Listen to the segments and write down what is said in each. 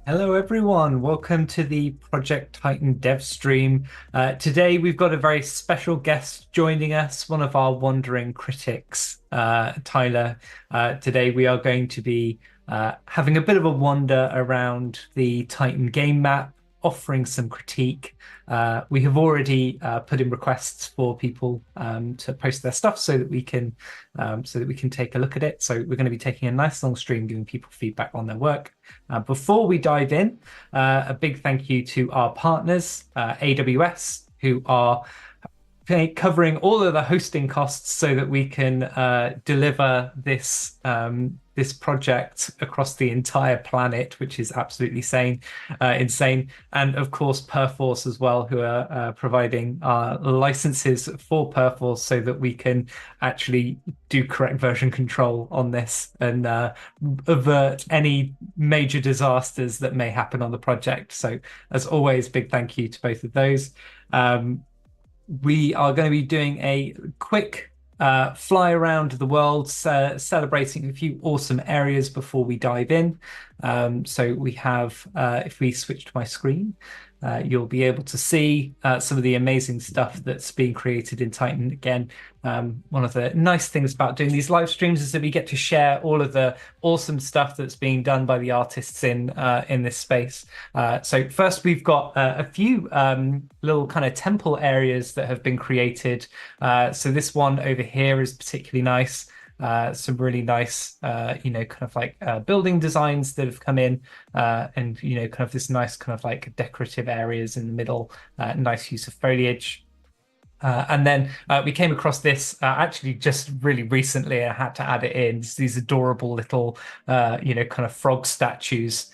Hello, everyone. Welcome to the Project Titan dev stream. Today, we've got a very special guest joining us, one of our wandering critics, Tyler. Today, we are going to be having a bit of a wander around the Titan game map, offering some critique. We have already put in requests for people to post their stuff so that we can take a look at it. So we're going to be taking a nice long stream, giving people feedback on their work. Before we dive in, a big thank you to our partners, AWS, who are covering all of the hosting costs so that we can deliver this project across the entire planet, which is absolutely insane. And of course, Perforce as well, who are providing licenses for Perforce so that we can actually do correct version control on this and avert any major disasters that may happen on the project. So, as always, big thank you to both of those. We are going to be doing a quick fly around the world, celebrating a few awesome areas before we dive in. So we have, if we switch to my screen, you'll be able to see some of the amazing stuff that's being created in Titan. Again, one of the nice things about doing these live streams is that we get to share all of the awesome stuff that's being done by the artists in this space. So first, we've got a few little kind of temple areas that have been created. So this one over here is particularly nice. Some really nice, kind of like building designs that have come in, and kind of this nice kind of like decorative areas in the middle. Nice use of foliage. And then we came across this actually just really recently. I had to add it in. It's these adorable little, kind of frog statues,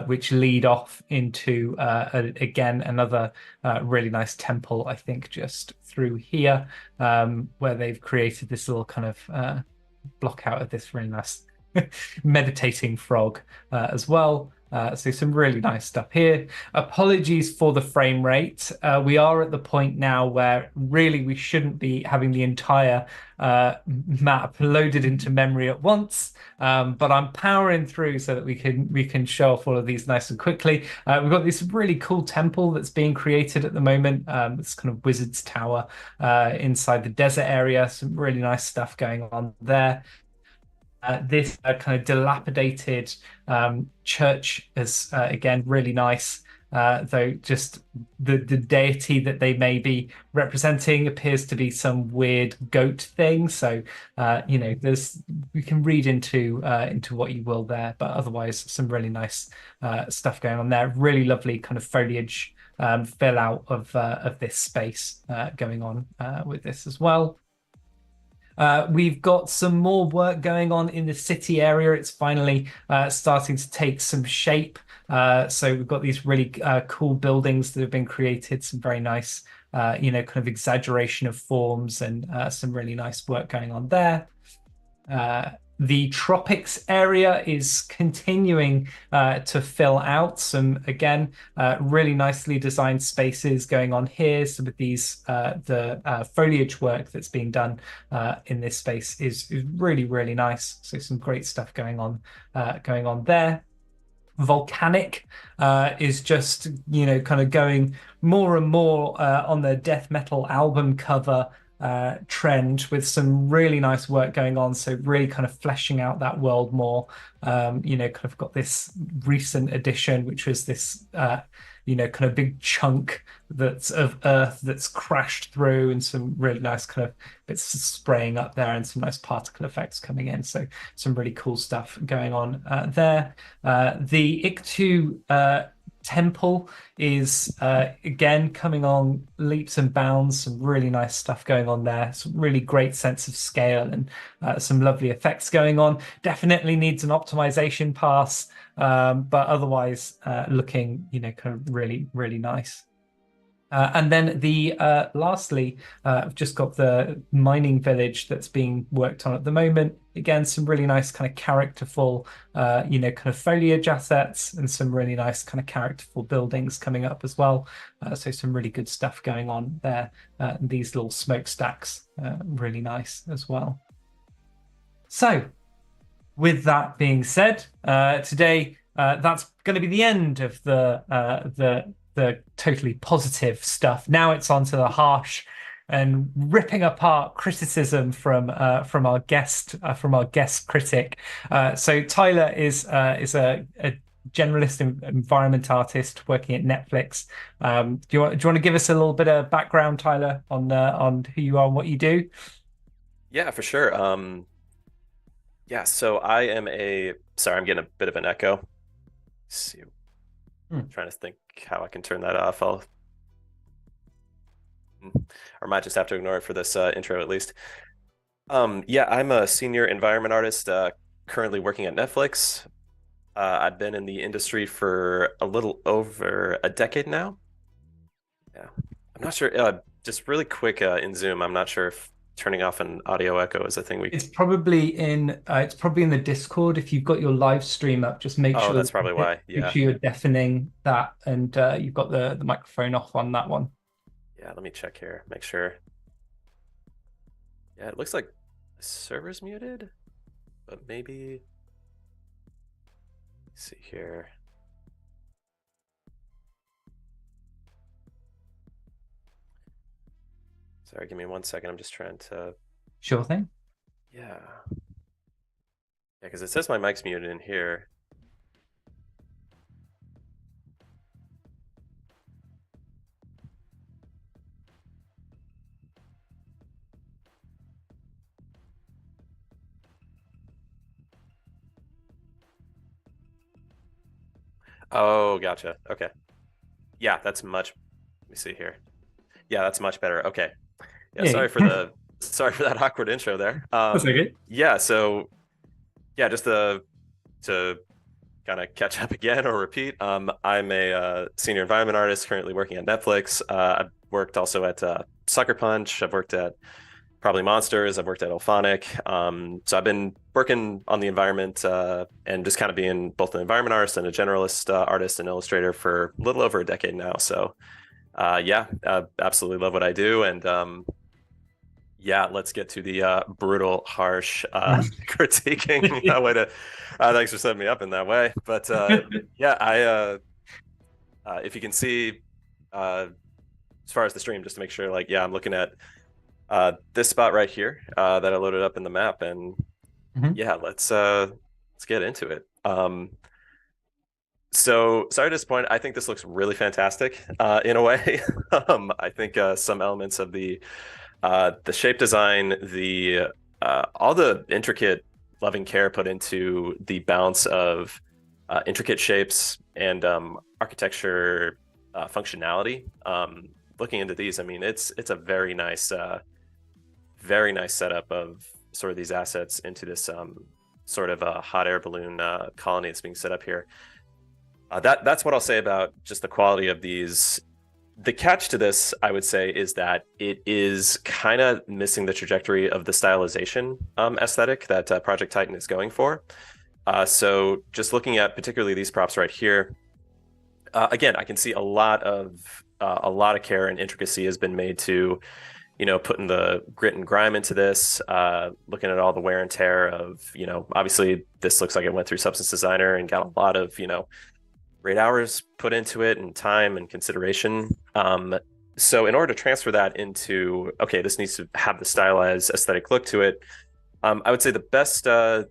which lead off into, again, another really nice temple, I think, just through here, where they've created this little kind of block out of this really nice meditating frog as well. So some really nice stuff here. Apologies for the frame rate. We are at the point now where really we shouldn't be having the entire map loaded into memory at once. But I'm powering through so that we can show off all of these nice and quickly. We've got this really cool temple that's being created at the moment. This kind of wizard's tower inside the desert area. Some really nice stuff going on there. This kind of dilapidated church is again really nice, though just the deity that they may be representing appears to be some weird goat thing. So there's we can read into what you will there, but otherwise some really nice stuff going on there. Really lovely kind of foliage fill out of this space going on with this as well. We've got some more work going on in the city area. It's finally starting to take some shape. So we've got these really cool buildings that have been created, some very nice, kind of exaggeration of forms and some really nice work going on there. The tropics area is continuing to fill out some, again, really nicely designed spaces going on here. Some of these, the foliage work that's being done in this space is really, really nice. So some great stuff going on there. Volcanic is just, kind of going more and more on the death metal album cover trend with some really nice work going on. So really kind of fleshing out that world more. Kind of got this recent addition, which was this, kind of big chunk that's of earth that's crashed through, and some really nice kind of bits spraying up there, and some nice particle effects coming in. So some really cool stuff going on there. The Iktu temple is again coming on leaps and bounds. Some really nice stuff going on there. Some really great sense of scale and some lovely effects going on. Definitely needs an optimization pass, but otherwise looking, kind of really, really nice. And then lastly, I've just got the mining village that's being worked on at the moment. Again, some really nice kind of characterful, kind of foliage assets, and some really nice kind of characterful buildings coming up as well. So some really good stuff going on there. These little smokestacks, really nice as well. So with that being said, today that's going to be the end of the totally positive stuff. Now it's on to the harsh and ripping apart criticism from our guest critic. So Tyler is a generalist environment artist working at Netflix. Do you want to give us a little bit of background, Tyler, on who you are and what you do? Yeah, for sure. Yeah, so I am a sorry, I'm getting a bit of an echo. Let's see, Hmm. trying to think how I can turn that off. I'll or might just have to ignore it for this intro at least. Yeah, I'm a senior environment artist, currently working at Netflix. I've been in the industry for a little over a decade now. Yeah, I'm not sure. Just really quick in Zoom, I'm not sure if turning off an audio echo is a thing we. It's probably in the Discord. If you've got your live stream up, just make Oh, sure that's probably why. make Yeah, sure you're deafening that and you've got the microphone off on that one. yeah. Let me check here. Make sure. Yeah, it looks like the server's muted, but maybe. Let's see here. Sorry, give me 1 second. I'm just trying to. Sure thing. Yeah. Yeah, because it says my mic's muted in here. Oh, gotcha. Okay. Yeah, that's much. Let me see here. Yeah, that's much better. Okay. Yeah, Yeah, sorry for that awkward intro there. that's okay. Yeah, so yeah, just to kind of catch up again or repeat. I'm a senior environment artist currently working at Netflix. I've worked also at Sucker Punch. I've worked at Probably Monsters. I've worked at Elphonic. So I've been working on the environment and just kind of being both an environment artist and a generalist artist and illustrator for a little over a decade now. So yeah, absolutely love what I do. And yeah, let's get to the brutal, harsh critiquing. Way to, thanks for setting me up in that way. But yeah, if you can see, as far as the stream, just to make sure, like, yeah, I'm looking at this spot right here that I loaded up in the map, and Mhm. yeah, let's get into it. So sorry to disappoint. I think this looks really fantastic in a way. I think some elements of the shape design, the all the intricate loving care put into the balance of intricate shapes and architecture functionality. Looking into these, I mean, it's a very nice setup of sort of these assets into this sort of a hot air balloon colony that's being set up here. That's what I'll say about just the quality of these. The catch to this, I would say, is that it is kind of missing the trajectory of the stylization aesthetic that Project Titan is going for. So just looking at particularly these props right here, again, I can see a lot of care and intricacy has been made to, putting the grit and grime into this, looking at all the wear and tear of, obviously this looks like it went through Substance Designer and got a lot of, great hours put into it and time and consideration. So in order to transfer that into, okay, this needs to have the stylized aesthetic look to it, I would say the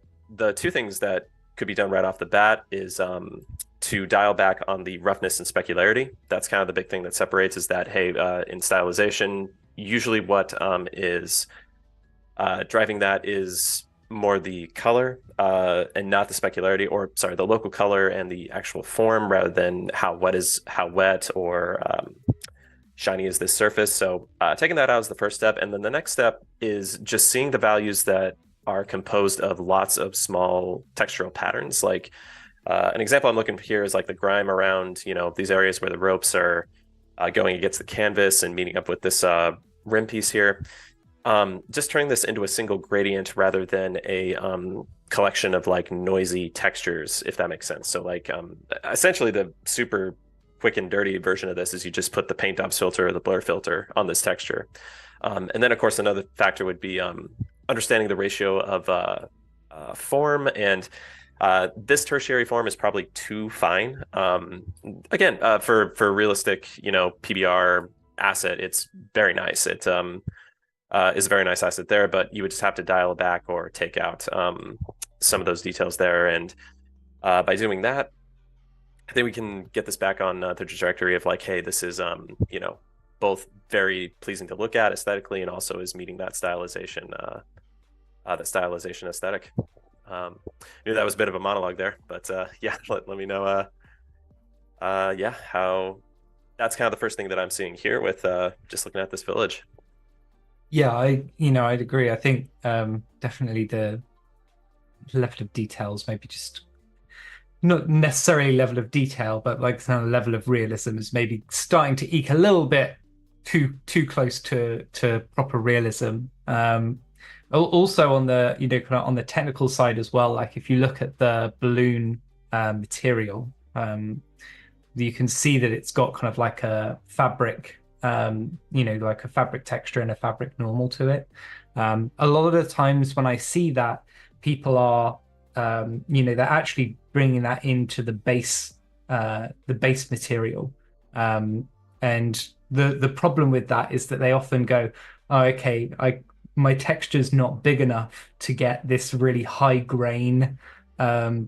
two things that could be done right off the bat is to dial back on the roughness and specularity. That's kind of the big thing that separates is that, hey, in stylization, usually what is driving that is more the color and not the specularity, or sorry, the local color and the actual form rather than how wet or shiny is this surface. So taking that out is the first step. And then the next step is just seeing the values that are composed of lots of small textural patterns. Like an example I'm looking for here is like the grime around, these areas where the ropes are going against the canvas and meeting up with this rim piece here. Just turning this into a single gradient rather than a collection of like noisy textures, if that makes sense. So like essentially the super quick and dirty version of this is you just put the paint dubs filter or the blur filter on this texture. And then of course another factor would be understanding the ratio of form and This tertiary form is probably too fine. Again, for realistic, PBR asset, it's very nice. It is a very nice asset there, but you would just have to dial it back or take out some of those details there. And by doing that, I think we can get this back on the trajectory of like, hey, this is both very pleasing to look at aesthetically, and also is meeting that stylization aesthetic. Knew that was a bit of a monologue there, but yeah, let me know. Yeah, how that's kind of the first thing that I'm seeing here with just looking at this village. Yeah, I'd agree. I think definitely the level of details, maybe just not necessarily level of detail, but like kind of level of realism is maybe starting to eke a little bit too close to proper realism. Also on the kind of on the technical side as well, like if you look at the balloon material, you can see that it's got kind of like a fabric, like a fabric texture and a fabric normal to it. A lot of the times when I see that, people are, they're actually bringing that into the base material. And the problem with that is that they often go, oh, okay, my texture's not big enough to get this really high grain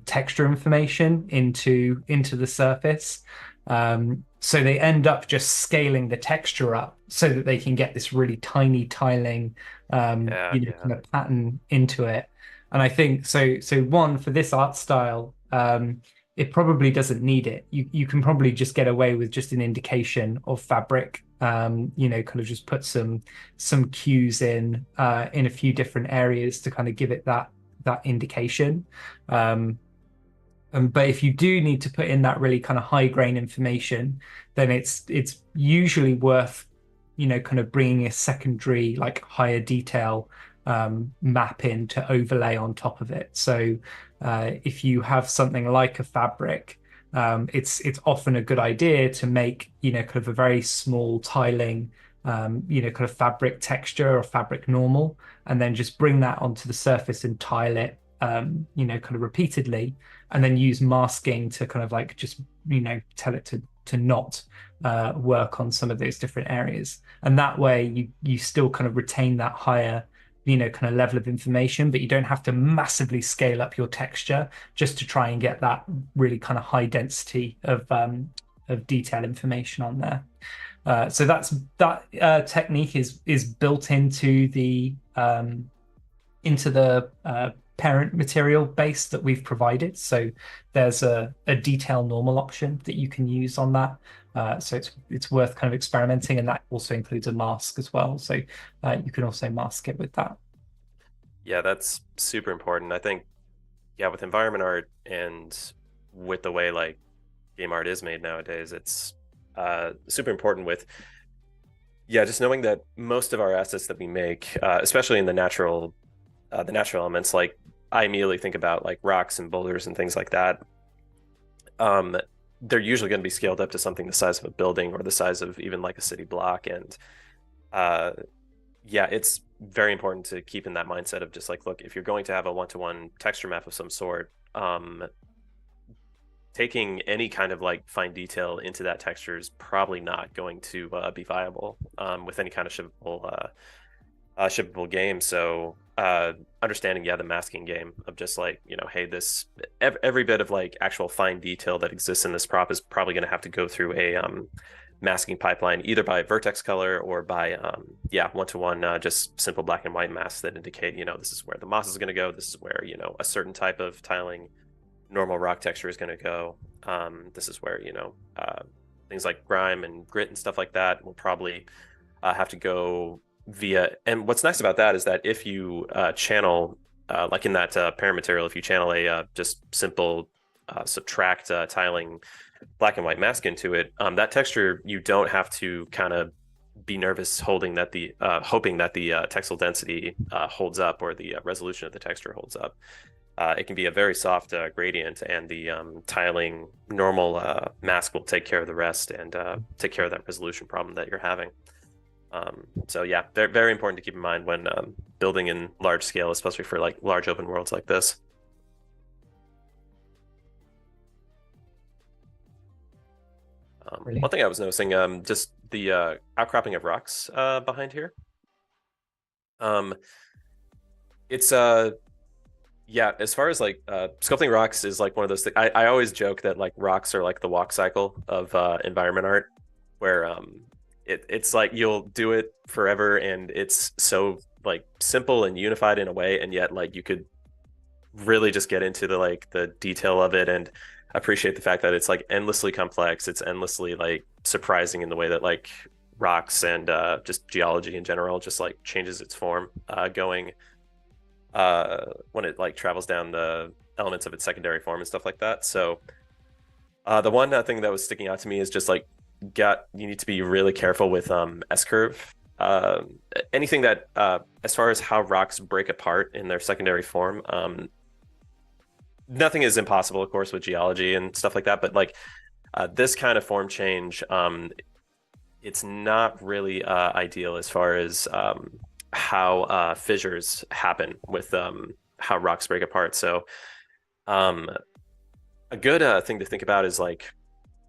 texture information into the surface. So they end up just scaling the texture up so that they can get this really tiny tiling, Yeah. kind of pattern into it. And I think so. So one for this art style, it probably doesn't need it. You can probably just get away with just an indication of fabric. Kind of just put some cues in a few different areas to kind of give it that indication. But if you do need to put in that really kind of high grain information, then it's usually worth, kind of bringing a secondary like higher detail map in to overlay on top of it. So if you have something like a fabric, it's often a good idea to make, kind of a very small tiling, kind of fabric texture or fabric normal, and then just bring that onto the surface and tile it, kind of repeatedly, and then use masking to kind of like just, tell it to not work on some of those different areas. And that way you still kind of retain that higher, kind of level of information, but you don't have to massively scale up your texture just to try and get that really kind of high density of detail information on there. So that technique is built into the parent material base that we've provided. So there's a detail normal option that you can use on that. So it's worth kind of experimenting, and that also includes a mask as well. So you can also mask it with that. Yeah, that's super important. I think, yeah, with environment art and with the way like game art is made nowadays, it's super important with, yeah, just knowing that most of our assets that we make, especially in the natural elements, like I immediately think about like rocks and boulders and things like that. Um, they're usually going to be scaled up to something the size of a building or the size of even like a city block. And uh, yeah, it's very important to keep in that mindset of just like, look, if you're going to have a one-to-one texture map of some sort, taking any kind of like fine detail into that texture is probably not going to be viable with any kind of shippable game. So understanding, yeah, the masking game of just like, hey, this every bit of like actual fine detail that exists in this prop is probably going to have to go through a masking pipeline, either by vertex color or by one-to-one just simple black and white masks that indicate, this is where the moss is going to go, this is where, a certain type of tiling normal rock texture is going to go. This is where, things like grime and grit and stuff like that will probably have to go via. And what's nice about that is that if you channel, like in that parent material, if you channel a just simple subtract tiling black and white mask into it, that texture, you don't have to kind of be nervous hoping that the textile density holds up, or the resolution of the texture holds up. It can be a very soft gradient, and the tiling normal mask will take care of the rest and take care of that resolution problem that you're having. So yeah, very, very important to keep in mind when building in large scale, especially for like large open worlds like this. One Brilliant. thing I was noticing, just the outcropping of rocks behind here. Um, it's yeah, as far as like sculpting rocks is like one of those things. I always joke that like rocks are like the walk cycle of environment art, where it's like you'll do it forever and it's so like simple and unified in a way, and yet like you could really just get into the like the detail of it and appreciate the fact that it's like endlessly complex. It's endlessly like surprising in the way that like rocks and just geology in general just like changes its form going when it like travels down the elements of its secondary form and stuff like that. So the one thing that was sticking out to me is just like got you need to be really careful with S curve. Anything that as far as how rocks break apart in their secondary form, nothing is impossible, of course, with geology and stuff like that. But like this kind of form change, it's not really ideal as far as how fissures happen with how rocks break apart. So um, a good thing to think about is like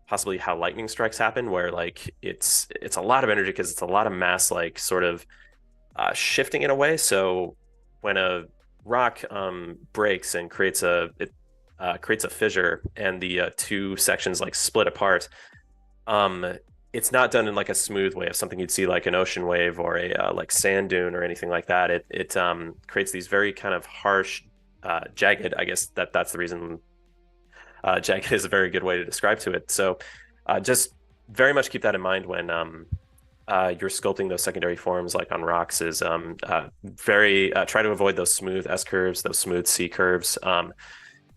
possibly how lightning strikes happen, where like it's a lot of energy because it's a lot of mass, like sort of shifting in a way. So when a rock breaks and creates a fissure, and the two sections like split apart, um, it's not done in like a smooth way of something you'd see like an ocean wave or a like sand dune or anything like that. It creates these very kind of harsh, jagged. I guess that's the reason jagged is a very good way to describe to it. So just very much keep that in mind when you're sculpting those secondary forms like on rocks. Is very try to avoid those smooth S curves, those smooth C curves.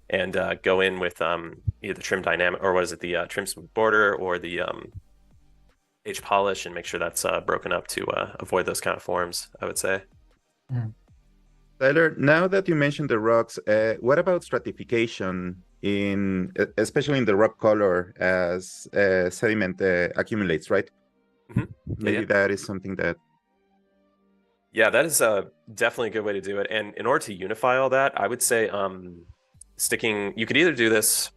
And go in with either the trim dynamic, or what is it, the trim smooth border, or the H polish, and make sure that's broken up to avoid those kind of forms, I would say. Mm. Tyler, now that you mentioned the rocks, what about stratification especially in the rock color as sediment accumulates, right? Mm-hmm. Maybe Yeah. that is something that. Yeah, that is definitely a good way to do it. And in order to unify all that, I would say you could either do this,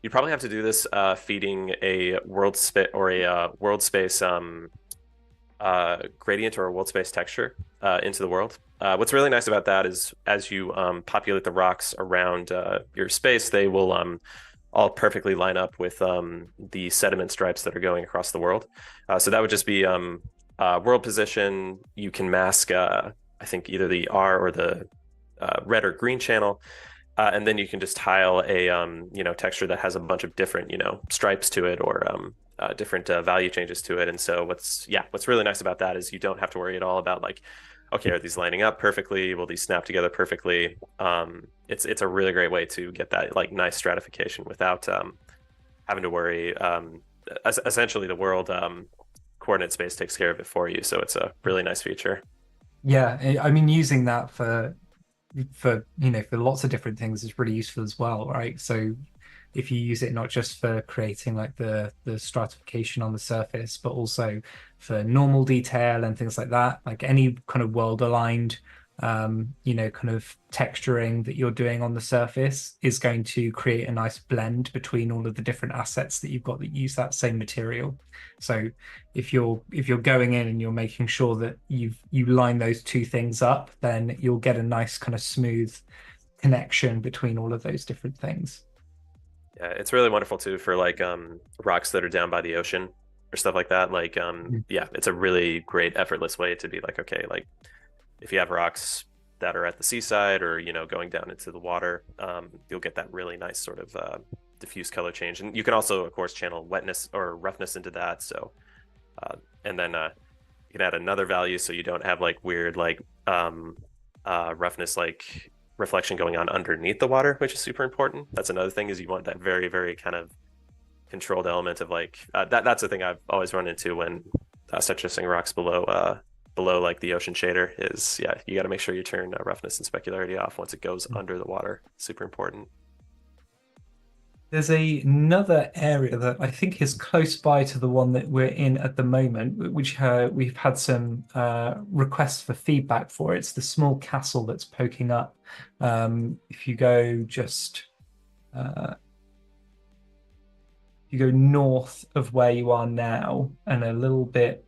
you'd probably have to do this feeding a world space or a world space gradient or a world space texture into the world. What's really nice about that is as you populate the rocks around your space, they will all perfectly line up with the sediment stripes that are going across the world. So that would just be world position. You can mask, I think, either the R or the red or green channel. And then you can just tile a texture that has a bunch of different stripes to it, or different value changes to it. And so what's really nice about that is you don't have to worry at all about like, okay, are these lining up perfectly? Will these snap together perfectly? It's a really great way to get that like nice stratification without having to worry. Essentially, the world coordinate space takes care of it for you, so it's a really nice feature. Yeah, I mean, using that for lots of different things is really useful as well, right? So if you use it not just for creating like the stratification on the surface, but also for normal detail and things like that, like any kind of world aligned kind of texturing that you're doing on the surface is going to create a nice blend between all of the different assets that you've got that use that same material. So if you're going in and you're making sure that you line those two things up, then you'll get a nice kind of smooth connection between all of those different things. Yeah, it's really wonderful too for like rocks that are down by the ocean or stuff like that. Like Mm. yeah, it's a really great effortless way to be like, okay, like if you have rocks that are at the seaside or going down into the water, you'll get that really nice sort of diffuse color change. And you can also, of course, channel wetness or roughness into that. So and then you can add another value so you don't have like weird like roughness like reflection going on underneath the water, which is super important. That's another thing, is you want that very, very kind of controlled element of like that's the thing I've always run into when stretching rocks below like the ocean shader is, yeah, you got to make sure you turn roughness and specularity off once it goes under the water. Super important. There's another area that I think is close by to the one that we're in at the moment, which we've had some requests for feedback for. It's the small castle that's poking up. If you go just if you go north of where you are now and a little bit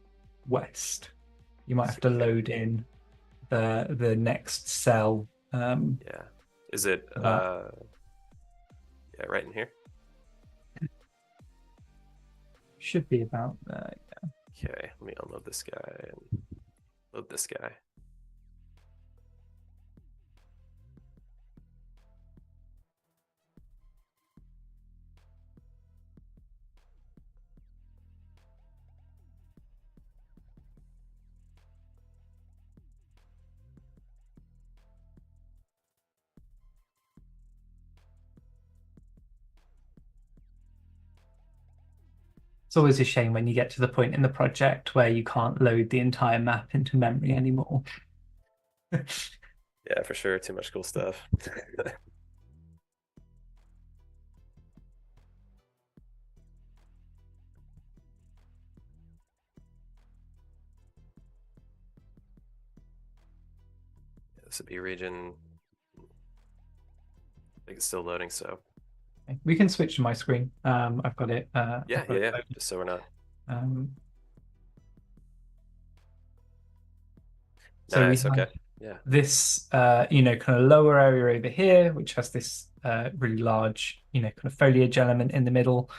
west, you might have to load in the next cell. Yeah. Is it yeah, right in here? Should be about there. Yeah. Okay, let me unload this guy and load this guy. It's always a shame when you get to the point in the project where you can't load the entire map into memory anymore. Yeah, for sure. Too much cool stuff. This would be region. I think it's still loading, so We can switch to my screen. I've got it. yeah, yeah, yeah. Just so we're not. So Nice. we have Okay. Yeah. this, kind of lower area over here, which has this really large, kind of foliage element in the middle.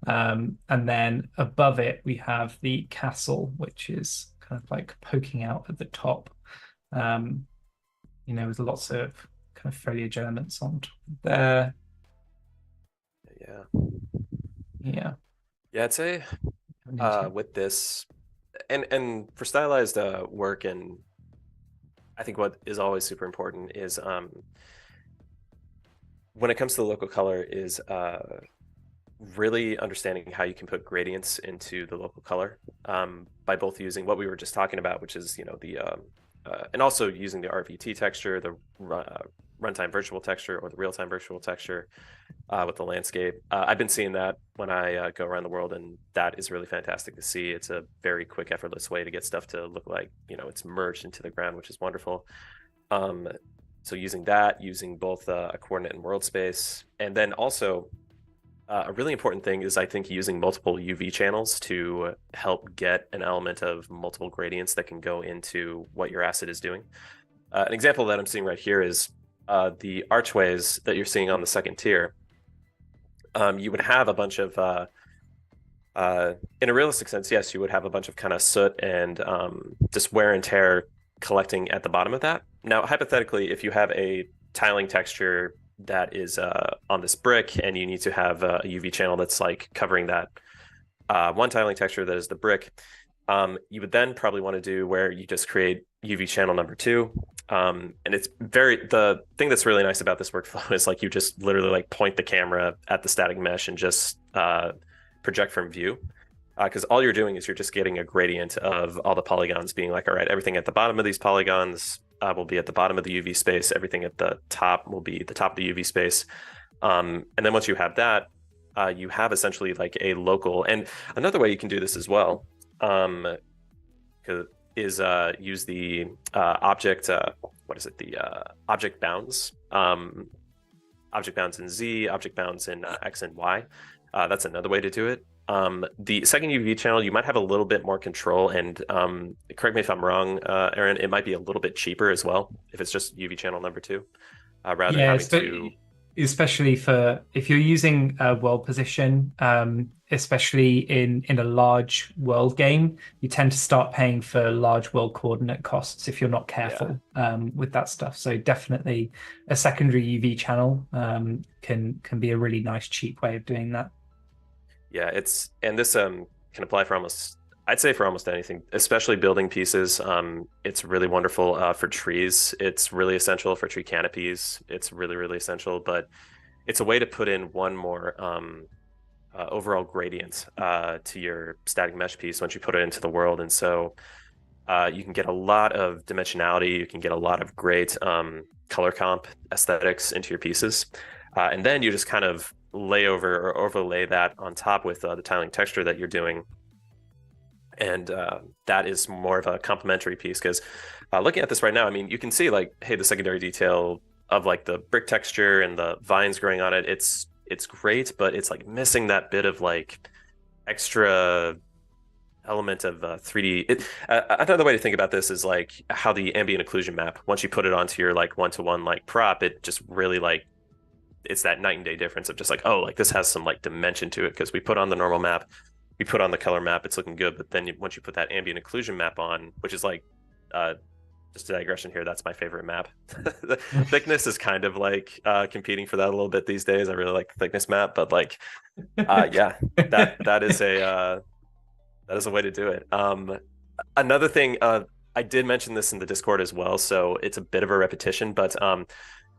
And then above it, we have the castle, which is kind of like poking out at the top. With lots of kind of foliage elements on top there. Yeah. Yeah. Yeah, I'd say with this and for stylized work, and I think what is always super important is when it comes to the local color is really understanding how you can put gradients into the local color by both using what we were just talking about, which is the and also using the RVT texture, the runtime virtual texture, or the real-time virtual texture with the landscape. I've been seeing that when I go around the world, and that is really fantastic to see. It's a very quick, effortless way to get stuff to look like it's merged into the ground, which is wonderful. So using that, using both a coordinate and world space, and then also a really important thing is, I think, using multiple UV channels to help get an element of multiple gradients that can go into what your asset is doing. An example that I'm seeing right here is the archways that you're seeing on the second tier. You would have a bunch of, in a realistic sense, yes, you would have a bunch of kind of soot and just wear and tear collecting at the bottom of that. Now, hypothetically, if you have a tiling texture that is on this brick, and you need to have a UV channel that's like covering that one tiling texture that is the brick, you would then probably want to do where you just create UV channel number 2. And it's the thing that's really nice about this workflow is like you just literally like point the camera at the static mesh and just project from view. Because all you're doing is you're just getting a gradient of all the polygons being like, all right, everything at the bottom of these polygons will be at the bottom of the UV space. Everything at the top will be the top of the UV space. And then once you have that, you have essentially like a local. And another way you can do this as well is use the object. What is it? The object bounds. Object bounds in Z, object bounds in X and Y. That's another way to do it. The second UV channel, you might have a little bit more control, and correct me if I'm wrong, Aaron, it might be a little bit cheaper as well if it's just UV channel number 2, rather than having to. Especially for if you're using a world position, especially in a large world game, you tend to start paying for large world coordinate costs if you're not careful with that stuff. So definitely a secondary UV channel can be a really nice cheap way of doing that. Yeah, and this can apply for I'd say for almost anything, especially building pieces. It's really wonderful for trees. It's really essential for tree canopies. It's really, really essential, but it's a way to put in one more overall gradient to your static mesh piece once you put it into the world. And so you can get a lot of dimensionality. You can get a lot of great color comp aesthetics into your pieces. And then you just kind of lay over or overlay that on top with the tiling texture that you're doing. And that is more of a complementary piece, because looking at this right now, I mean, you can see like, hey, the secondary detail of like the brick texture and the vines growing on it, it's it's great, but it's like missing that bit of like extra element of 3D. Another way to think about this is like how the ambient occlusion map, once you put it onto your like one-to-one like prop, it just really like it's that night and day difference of just like, oh, like this has some like dimension to it because we put on the normal map, we put on the color map, it's looking good, but then once you put that ambient occlusion map on, which is like just a digression here, that's my favorite map. The thickness is kind of like competing for that a little bit these days. I really like the thickness map, but like yeah, that is a way to do it. Another thing, I did mention this in the Discord as well, so it's a bit of a repetition, but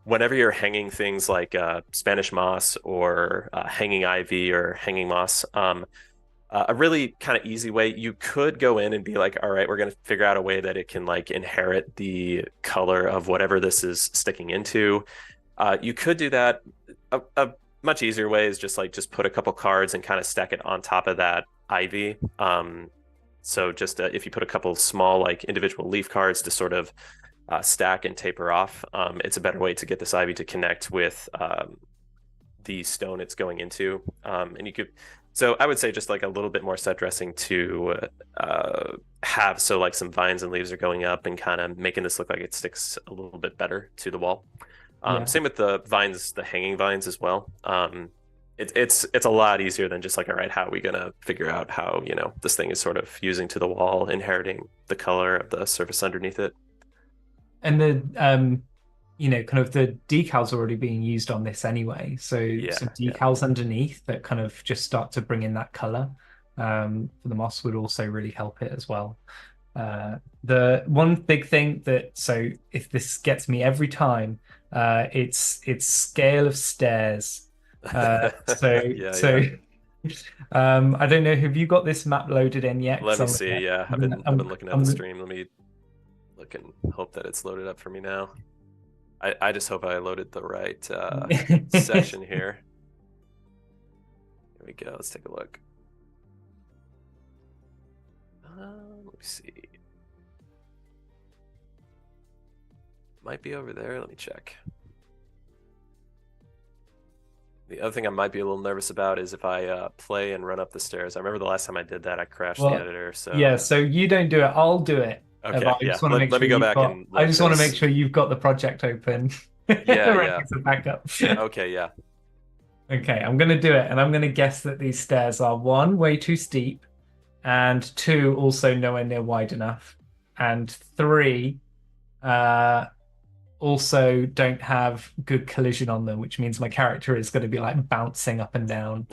whenever you're hanging things like Spanish moss or hanging ivy or hanging moss, a really kind of easy way, you could go in and be like, all right, we're going to figure out a way that it can like inherit the color of whatever this is sticking into. You could do that. A much easier way is just put a couple cards and kind of stack it on top of that ivy. So just if you put a couple small like individual leaf cards to sort of stack and taper off, it's a better way to get this ivy to connect with the stone it's going into. And you could, so I would say just like a little bit more set dressing to have, so like some vines and leaves are going up and kind of making this look like it sticks a little bit better to the wall. Same with the vines, the hanging vines as well. It's a lot easier than just like, all right, how are we gonna figure out how, you know, this thing is sort of fusing to the wall, inheriting the color of the surface underneath it. And the you know, kind of the decals are already being used on this anyway. So some decals underneath that kind of just start to bring in that color for the moss would also really help it as well. The one big thing that, so if this gets me every time, it's scale of stairs. I don't know, have you got this map loaded in yet? Let me see. Yeah, I've been looking at the stream. Let me look and hope that it's loaded up for me now. I just hope I loaded the right section here. Here we go. Let's take a look. Let me see. Might be over there. Let me check. The other thing I might be a little nervous about is if I play and run up the stairs. I remember the last time I did that, I crashed the editor. So yeah, so you don't do it. I'll do it. Okay, yeah. Let me go back and I just want to make sure you've got the project open. Yeah. To back up. Okay, yeah. Okay, I'm going to do it, and I'm going to guess that these stairs are 1, way too steep, and 2, also nowhere near wide enough, and 3, also don't have good collision on them, which means my character is going to be like bouncing up and down.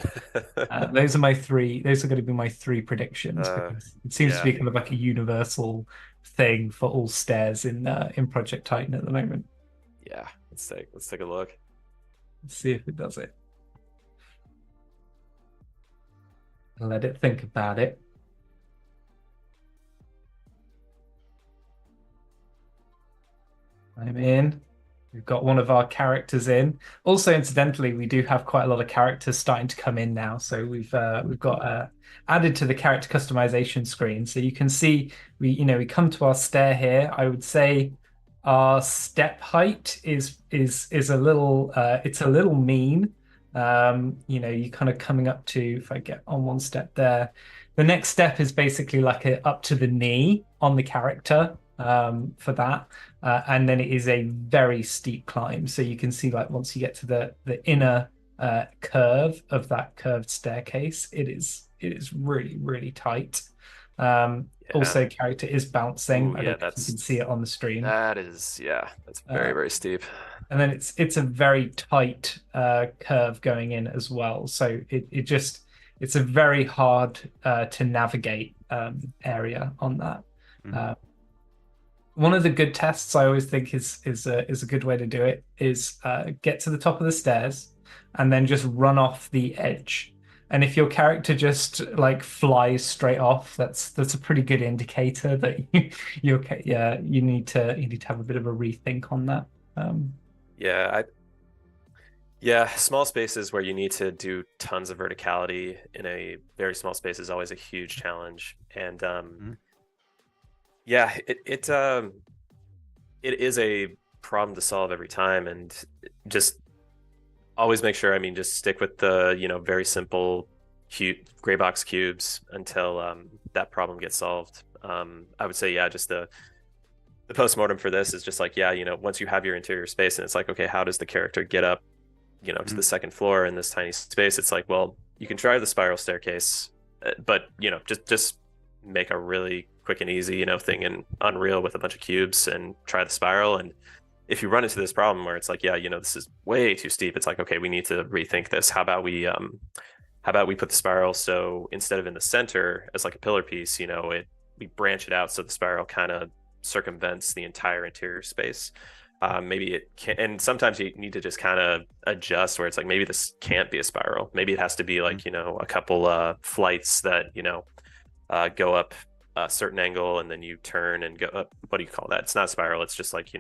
Those are going to be my 3 predictions, because it seems to be kind of like a universal thing for all stairs in Project Titan at the moment. Yeah, let's take a look. Let's see if it does it. Let it think about it. I'm in. We've got one of our characters in. Also, incidentally, we do have quite a lot of characters starting to come in now. So we've got added to the character customization screen. So you can see we come to our stair here. I would say our step height is a little it's a little mean. You're kind of coming up to, if I get on one step there, the next step is basically like up to the knee on the character for that. And then it is a very steep climb. So you can see, like, once you get to the inner curve of that curved staircase, it is really, really tight. Also, character is bouncing. I don't know if you can see it on the stream. That's very, very steep. And then it's a very tight curve going in as well. So it's a very hard to navigate area on that. Mm-hmm. One of the good tests I always think is a good way to do it is get to the top of the stairs and then just run off the edge. And if your character just like flies straight off, that's a pretty good indicator that you're okay. Yeah, you need to have a bit of a rethink on that. Small spaces where you need to do tons of verticality in a very small space is always a huge challenge. And it is a problem to solve every time. And just always make sure, I mean, just stick with the, very simple gray box cubes until that problem gets solved. I would say, yeah, just the postmortem for this is just like, yeah, once you have your interior space and it's like, okay, how does the character get up, to the second floor in this tiny space? It's like, well, you can try the spiral staircase, but just make a really quick and easy, thing in Unreal with a bunch of cubes and try the spiral. And if you run into this problem where it's like, yeah, this is way too steep, it's like, okay, we need to rethink this. How about we put the spiral so instead of in the center as like a pillar piece, we branch it out so the spiral kind of circumvents the entire interior space. Maybe it can, and sometimes you need to just kind of adjust where it's like, maybe this can't be a spiral. Maybe it has to be like, a couple flights that, go up a certain angle and then you turn and go up. What do you call that? It's not a spiral. It's just like,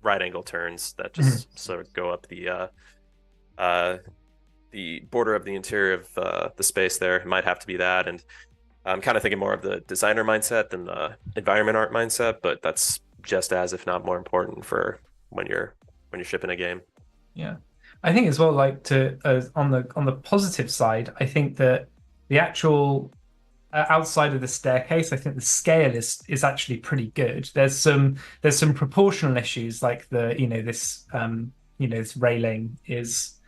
right angle turns that just sort of go up the border of the interior of the space there. It might have to be that. And I'm kind of thinking more of the designer mindset than the environment art mindset, but that's just as, if not more important for when you're shipping a game. Yeah, I think as well, like to on the positive side, I think that the actual outside of the staircase, I think the scale is actually pretty good. There's some proportional issues like this railing is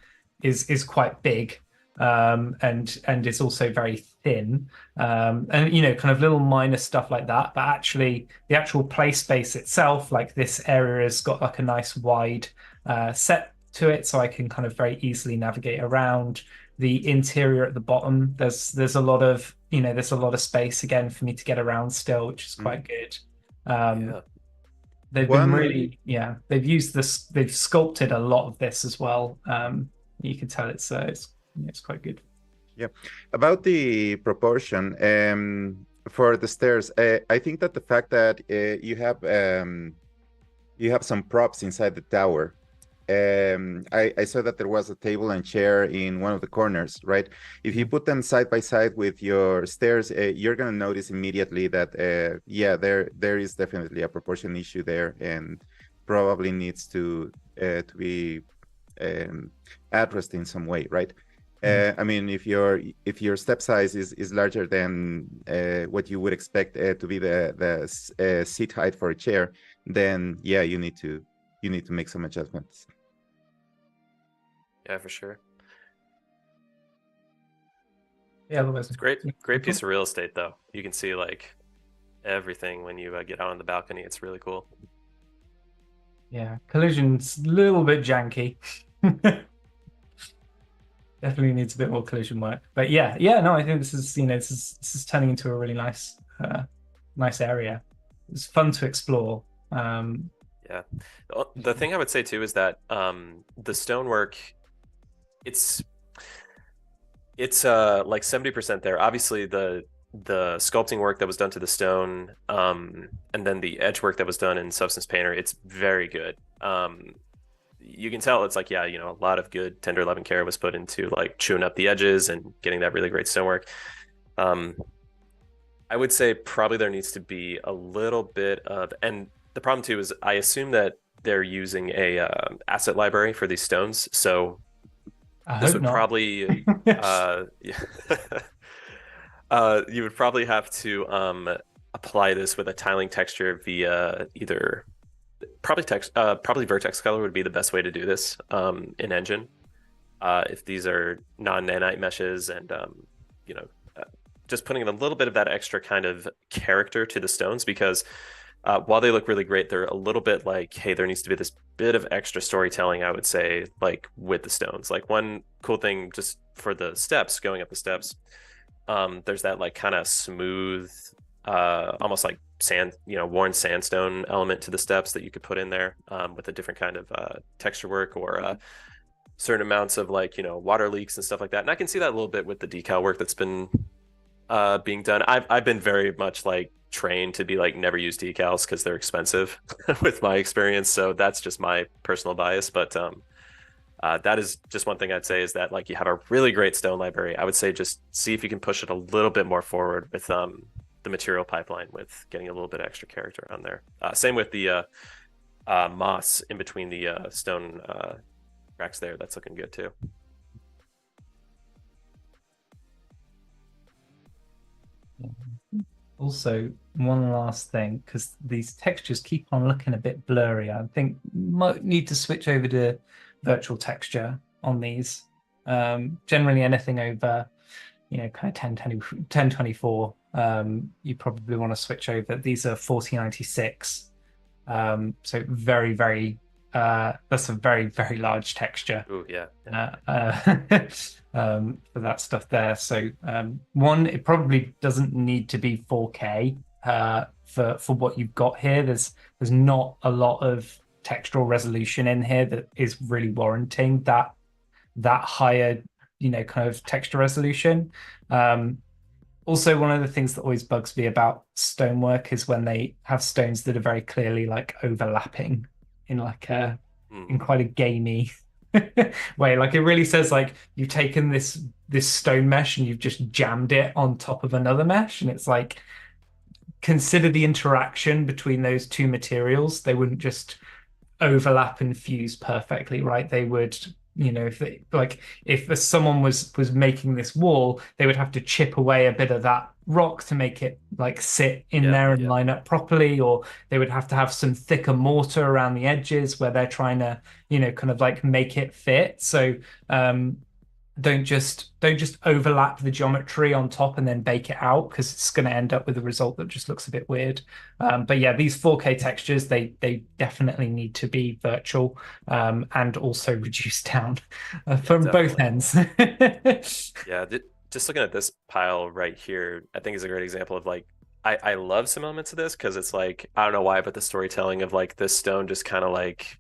quite big, and it's also very thin, and kind of little minor stuff like that. But actually, the actual play space itself, like this area, has got like a nice wide set to it, so I can kind of very easily navigate around. The interior at the bottom, there's a lot of space again for me to get around still, which is quite good. Yeah. They've been really, yeah, they've used this, they've sculpted a lot of this as well. You can tell it's quite good. Yeah. About the proportion, for the stairs, I think that the fact that you have some props inside the tower. I saw that there was a table and chair in one of the corners, right? If you put them side by side with your stairs, you're gonna notice immediately that yeah, there is definitely a proportion issue there, and probably needs to be addressed in some way, right? I mean, if your step size is larger than what you would expect to be the seat height for a chair, then yeah, you need to make some adjustments. Yeah, for sure. Yeah, it's great piece of real estate though. You can see like everything when you get out on the balcony. It's really cool. Yeah, collision's a little bit janky. Definitely needs a bit more collision work. But yeah, no, I think this is turning into a really nice area. It's fun to explore. Yeah. The thing I would say too is that the stonework, it's like 70% there. Obviously the sculpting work that was done to the stone, and then the edge work that was done in Substance Painter, it's very good. You can tell it's like, yeah, a lot of good tender love and care was put into like chewing up the edges and getting that really great stonework. I would say probably there needs to be a little bit of, and the problem too is I assume that they're using a asset library for these stones, so this would probably you would probably have to apply this with a tiling texture via either probably vertex color would be the best way to do this in Engine, if these are non-nanite meshes, and just putting in a little bit of that extra kind of character to the stones, because while they look really great, they're a little bit like, hey, there needs to be this bit of extra storytelling, I would say, like with the stones. Like one cool thing just for the steps, going up the steps, there's that like kind of smooth, almost like sand, worn sandstone element to the steps that you could put in there, with a different kind of texture work, or certain amounts of like, water leaks and stuff like that. And I can see that a little bit with the decal work that's been being done. I've been very much like trained to be like, never use decals because they're expensive with my experience. So that's just my personal bias. But that is just one thing I'd say, is that like you have a really great stone library. I would say just see if you can push it a little bit more forward with the material pipeline, with getting a little bit extra character on there. Same with the moss in between the stone cracks there. That's looking good too. Also, one last thing, because these textures keep on looking a bit blurry. I think might need to switch over to virtual texture on these. Generally, anything over, kind of 1024, you probably want to switch over. These are 4096. So very, very, that's a very, very large texture. Ooh, yeah. For that stuff there. So one, it probably doesn't need to be 4K for what you've got here. There's not a lot of textural resolution in here that is really warranting that higher, kind of texture resolution. Also, one of the things that always bugs me about stonework is when they have stones that are very clearly like overlapping in like in quite a gamey way. Like it really says like you've taken this stone mesh and you've just jammed it on top of another mesh, and it's like consider the interaction between those two materials. They wouldn't just overlap and fuse perfectly, right? They would, if they, like if someone was making this wall, they would have to chip away a bit of that rock to make it like sit in there and line up properly, or they would have to have some thicker mortar around the edges where they're trying to, kind of like make it fit. So don't just overlap the geometry on top and then bake it out, because it's going to end up with a result that just looks a bit weird. But yeah, these 4K textures, they definitely need to be virtual and also reduced down from both ends. Yeah, just looking at this pile right here, I think is a great example of like I love some elements of this because it's like I don't know why, but the storytelling of like this stone just kind of like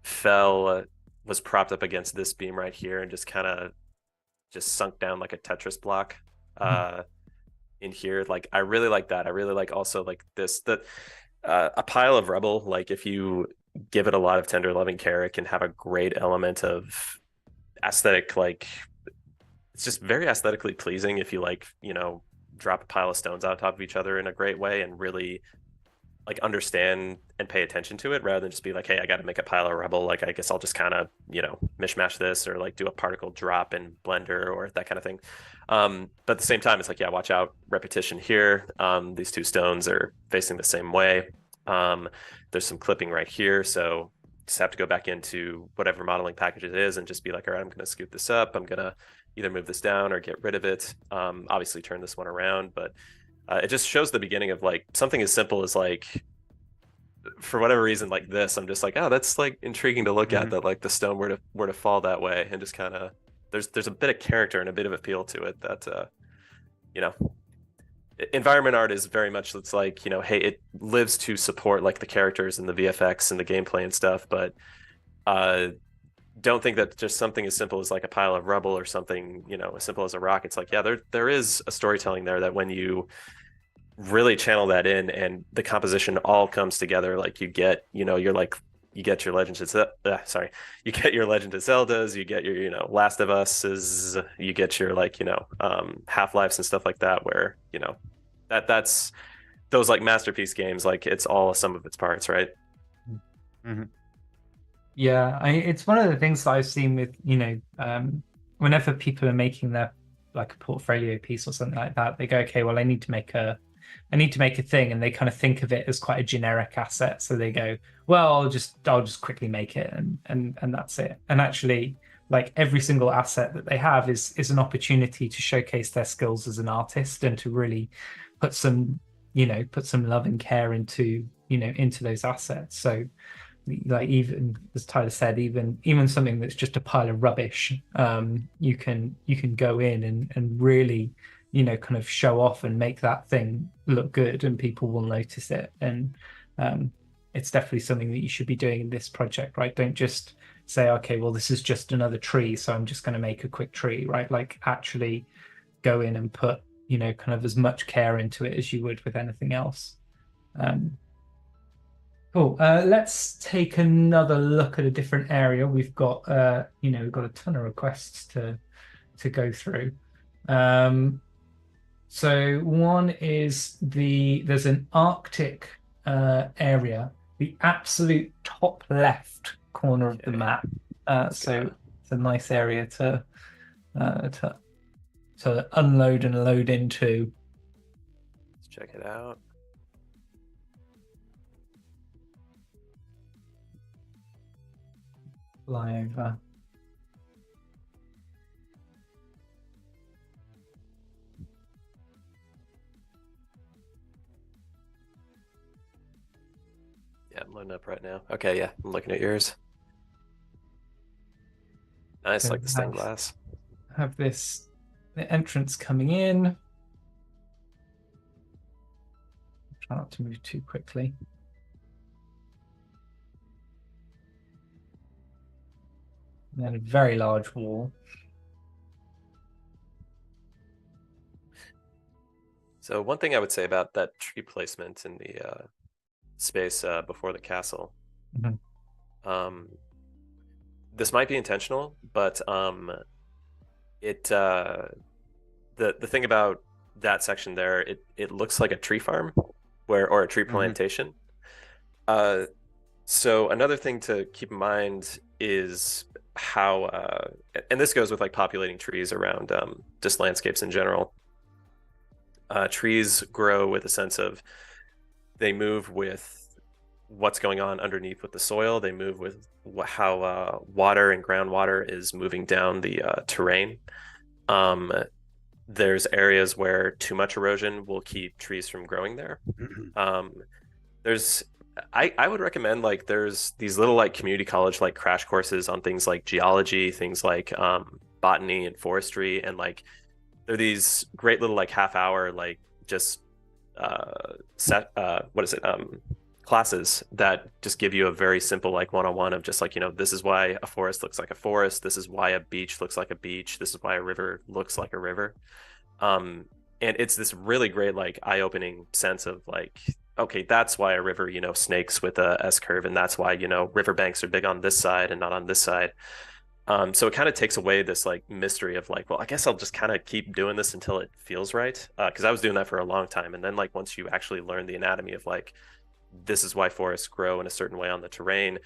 fell was propped up against this beam right here and just kind of just sunk down like a Tetris block in here. Like I really like that. I really like also like this a pile of rubble. Like if you give it a lot of tender loving care, it can have a great element of aesthetic. Like it's just very aesthetically pleasing if you like drop a pile of stones on top of each other in a great way and really like understand and pay attention to it rather than just be like, hey, I got to make a pile of rubble. Like, I guess I'll just kind of, mishmash this or like do a particle drop in Blender or that kind of thing. But at the same time, it's like, yeah, watch out, repetition here. These two stones are facing the same way. There's some clipping right here. So just have to go back into whatever modeling package it is and just be like, all right, I'm going to scoot this up. I'm going to either move this down or get rid of it. Obviously turn this one around, but it just shows the beginning of like something as simple as like, for whatever reason, like this, I'm just like, oh, that's like intriguing to look at, that like the stone were to fall that way, and just kind of there's a bit of character and a bit of appeal to it that environment art is very much, it's like, hey, it lives to support like the characters and the VFX and the gameplay and stuff, but don't think that just something as simple as like a pile of rubble or something, as simple as a rock. It's like, yeah, there is a storytelling there that when you really channel that in and the composition all comes together, like you get, you're like, you get your Legend of you get your Legend of Zeldas, you get your, Last of Us's, you get your like, Half-Lives and stuff like that, where, that's those like masterpiece games, like it's all a sum of its parts, right? Mm-hmm. Yeah, it's one of the things that I've seen with, whenever people are making their like a portfolio piece or something like that, they go, okay, well, I need to make a thing, and they kind of think of it as quite a generic asset. So they go, well, I'll just quickly make it, and that's it. And actually, like every single asset that they have is an opportunity to showcase their skills as an artist and to really put some love and care into those assets. So like, even as Tyler said, even something that's just a pile of rubbish, you can go in and really kind of show off and make that thing look good, and people will notice it. And it's definitely something that you should be doing in this project, right? Don't just say, okay, well, this is just another tree, so I'm just going to make a quick tree, right? Like actually go in and put kind of as much care into it as you would with anything else. Cool. Let's take another look at a different area. We've got we've got a ton of requests to go through. So one is there's an Arctic area, the absolute top left corner of the map. Just So gonna it's a nice area uh, to unload and load into. let's check it out. Fly over. Yeah, I'm loading up right now. Okay, yeah, I'm looking at yours. Nice, So like the stained glass. have this the entrance coming in. Try not to move too quickly. And then a very large wall. So one thing I would say about that tree placement in the space before the castle, Mhm. um, this might be intentional, but it the thing about that section there, it looks like a tree farm or a tree plantation. Uh, so another thing to keep in mind is how and this goes with like populating trees around just landscapes in general. Trees grow with a sense of they move with what's going on underneath with the soil. They move with how water and groundwater is moving down the terrain. Um, there's areas where too much erosion will keep trees from growing there. Um, there's I would recommend like there's these little like community college like crash courses on things like geology, things like botany and forestry, and like they're these great little like half hour like just set what is it classes that just give you a very simple like one-on-one of just like this is why a forest looks like a forest, this is why a beach looks like a beach, this is why a river looks like a river. um and it's this really great like eye-opening sense of like, okay, that's why a river snakes with a S curve, and that's why riverbanks are big on this side and not on this side. So it kind of takes away this like mystery of like, well, I guess I'll just kind of keep doing this until it feels right. Because I was doing that for a long time, and then like once you actually learn the anatomy of like this is why forests grow in a certain way on the terrain,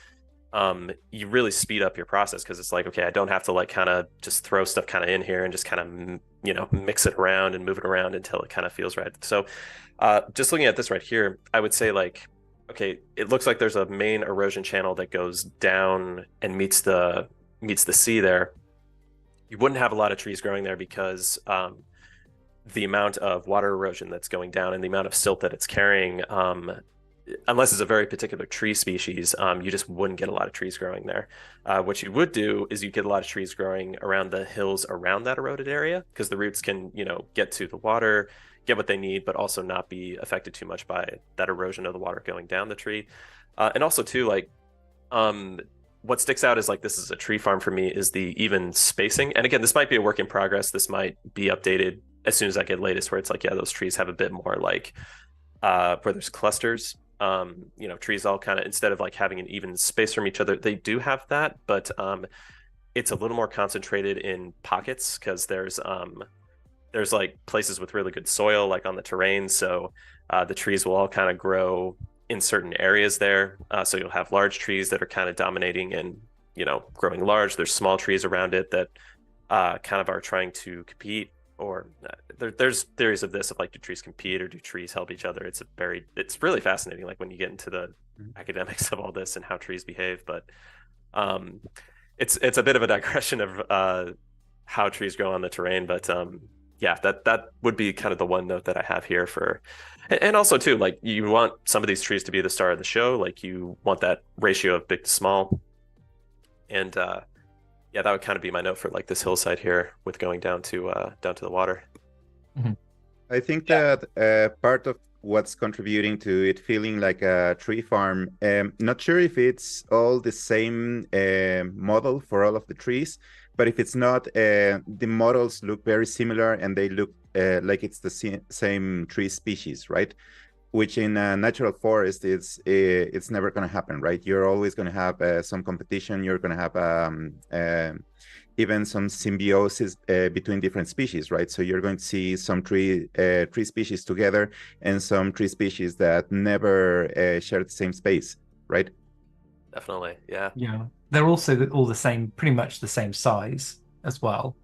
you really speed up your process because it's like, okay, I don't have to like kind of just throw stuff kind of in here and just kind of mix it around and move it around until it kind of feels right. So just looking at this right here, I would say like, okay, it looks like there's a main erosion channel that goes down and meets the sea there. You wouldn't have a lot of trees growing there because the amount of water erosion that's going down and the amount of silt that it's carrying, unless it's a very particular tree species, you just wouldn't get a lot of trees growing there. What you would do is you get a lot of trees growing around the hills around that eroded area because the roots can, get to the water, get what they need, but also not be affected too much by that erosion of the water going down the tree. And also too, like, what sticks out is like this is a tree farm for me is the even spacing. And again, this might be a work in progress. This might be updated as soon as I get latest, where it's like, yeah, those trees have a bit more like where there's clusters. Trees all kind of, instead of like having an even space from each other, they do have that, but it's a little more concentrated in pockets because there's like places with really good soil like on the terrain, so the trees will all kind of grow in certain areas there. So you'll have large trees that are kind of dominating and growing large. There's small trees around it that kind of are trying to compete, or there's theories of this of like, do trees compete or do trees help each other? It's really fascinating like when you get into the academics of all this and how trees behave. But it's a bit of a digression of how trees grow on the terrain. But yeah, that would be kind of the one note that I have here for. And also too, like you want some of these trees to be the star of the show. Like you want that ratio of big to small. And yeah, that would kind of be my note for like this hillside here with going down to the water. I think that part of what's contributing to it feeling like a tree farm, not sure if it's all the same model for all of the trees, but if it's not, the models look very similar and they look like it's the same tree species, right? Which in a natural forest, it's never going to happen, right? You're always going to have some competition. You're going to have even some symbiosis between different species, right? So you're going to see some tree species together and some tree species that never share the same space, right? Definitely. Yeah. Yeah. They're also all the same, pretty much the same size as well.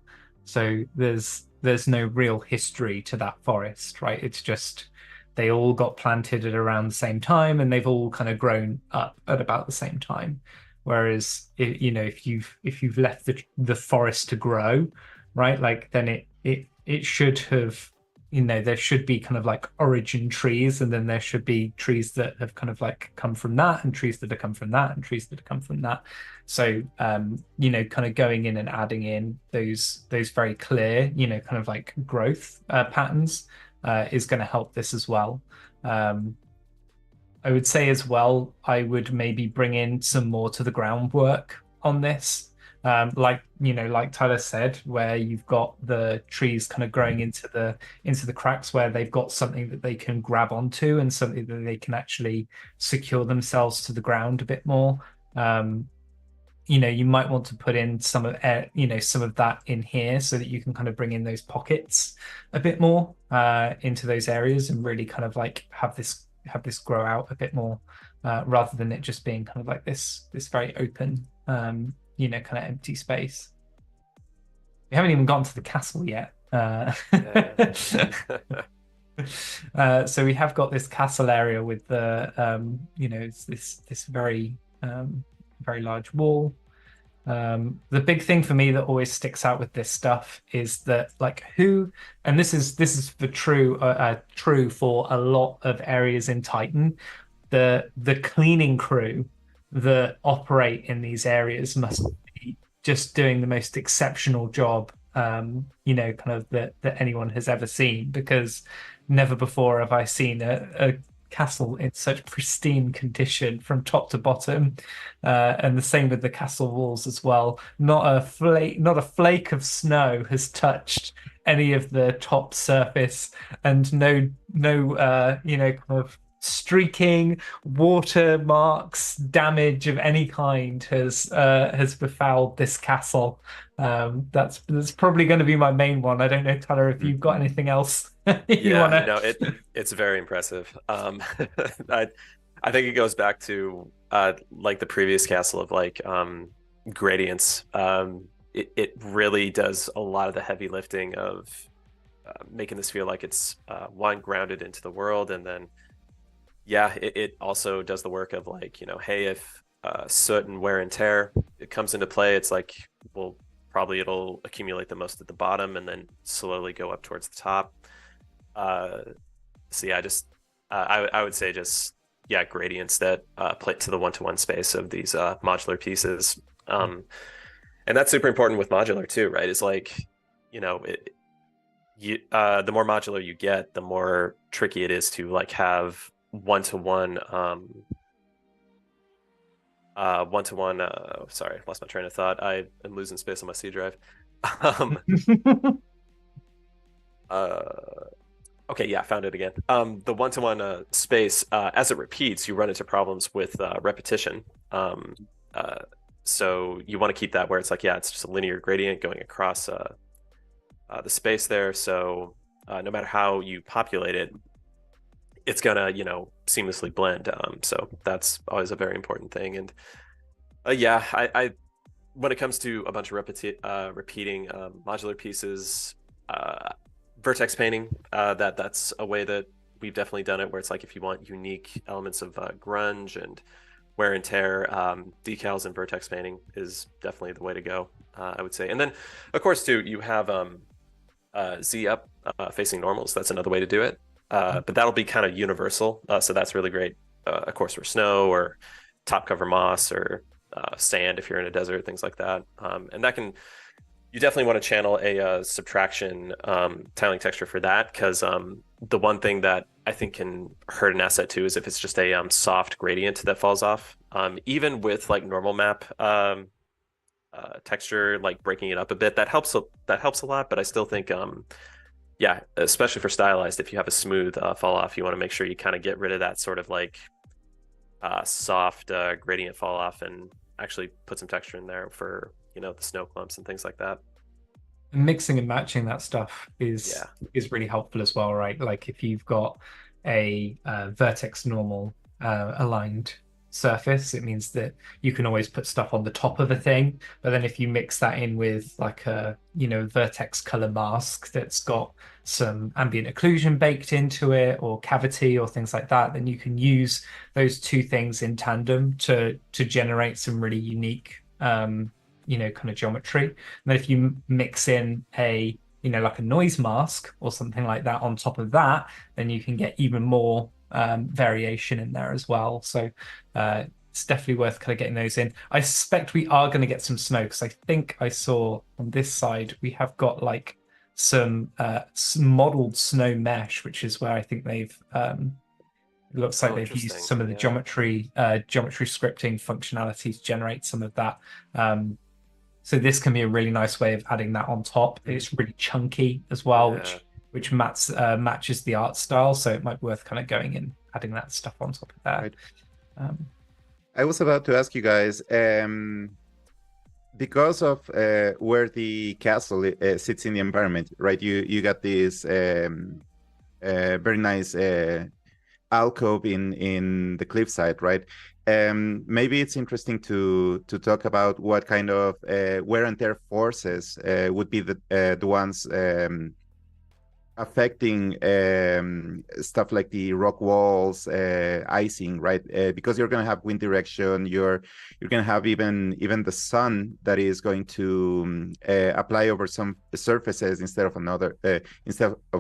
So there's no real history to that forest, right? It's just they all got planted at around the same time and they've all kind of grown up at about the same time. Whereas if you've left the forest to grow, right, like then it should have, there should be kind of like origin trees, and then there should be trees that have kind of like come from that, and trees that have come from that, and trees that have come from that. So, kind of going in and adding in those very clear, kind of like growth patterns is going to help this as well. Um, I would say as well, I would maybe bring in some more to the groundwork on this. Like Tyler said, where you've got the trees kind of growing into the cracks where they've got something that they can grab onto and something that they can actually secure themselves to the ground a bit more. Um, you might want to put in some of that in here so that you can kind of bring in those pockets a bit more into those areas and really kind of like have this grow out a bit more rather than it just being kind of like this very open kind of empty space. We haven't even gotten to the castle yet. Yeah. So we have got this castle area with the it's this very very large wall. The big thing for me that always sticks out with this stuff is that like and this is for true for a lot of areas in Titan. The cleaning crew that operate in these areas must be just doing the most exceptional job, kind of that anyone has ever seen, because never before have I seen a castle in such pristine condition from top to bottom, and the same with the castle walls as well. Not a flake of snow has touched any of the top surface, and no kind of streaking, watermarks, damage of any kind has befouled this castle. That's probably going to be my main one. I don't know, Tyler, if you've got anything else you want Yeah, to. no, it's very impressive. I I think it goes back to like the previous castle of like gradients. It really does a lot of the heavy lifting of making this feel like it's one grounded into the world, and then yeah, it also does the work of like, hey, if soot and wear and tear it comes into play, it's like, well, probably it'll accumulate the most at the bottom and then slowly go up towards the top. Uh, so yeah, just I would say just yeah, gradients that play to the one-to-one space of these modular pieces. And that's super important with modular too, right? It's like, the more modular you get, the more tricky it is to like have one-to-one one-to-one sorry, lost my train of thought. I am losing space on my C drive. um uh okay, yeah, found it again. The one-to-one space, as it repeats, you run into problems with repetition. Uh so you want to keep that where it's like, yeah, it's just a linear gradient going across the space there, so no matter how you populate it, it's gonna seamlessly blend. So that's always a very important thing. And yeah, I when it comes to a bunch of repeating modular pieces, vertex painting, that's a way that we've definitely done it, where it's like if you want unique elements of grunge and wear and tear, decals and vertex painting is definitely the way to go, I would say. And then of course too, you have Z up facing normals. That's another way to do it. But that'll be kind of universal. So that's really great, of course, for snow or top cover moss or sand if you're in a desert, things like that. And that you definitely want to channel a subtraction tiling texture for that, because the one thing that I think can hurt an asset too is if it's just a soft gradient that falls off. Even with like normal map texture, like breaking it up a bit, that helps a lot. But I still think yeah, especially for stylized, if you have a smooth fall off, you want to make sure you kind of get rid of that sort of like soft gradient fall off and actually put some texture in there for the snow clumps and things like that. Mixing and matching that stuff Yeah. is really helpful as well, right? Like if you've got a vertex normal aligned surface. It means that you can always put stuff on the top of a thing. But then if you mix that in with like a, vertex color mask that's got some ambient occlusion baked into it or cavity or things like that, then you can use those two things in tandem to generate some really unique kind of geometry. And then if you mix in like a noise mask or something like that on top of that, then you can get even more variation in there as well. So it's definitely worth kind of getting those in. I suspect we are going to get some snow because I think I saw on this side we have got like some modeled snow mesh, which is where I think they've it looks like they've used Interesting. some of the Yeah. geometry scripting functionality to generate some of that. So this can be a really nice way of adding that on top. It's really chunky as well, Yeah. which matches the art style. So it might be worth kind of going in, adding that stuff on top of that. Right. Um, I was about to ask you guys, because of where the castle sits in the environment, right? You got this very nice alcove in the cliffside, right? Maybe it's interesting to talk about what kind of wear and tear forces would be the ones affecting stuff like the rock walls, icing, right? Because you're going to have wind direction, you're going to have even the sun that is going to apply over some surfaces instead of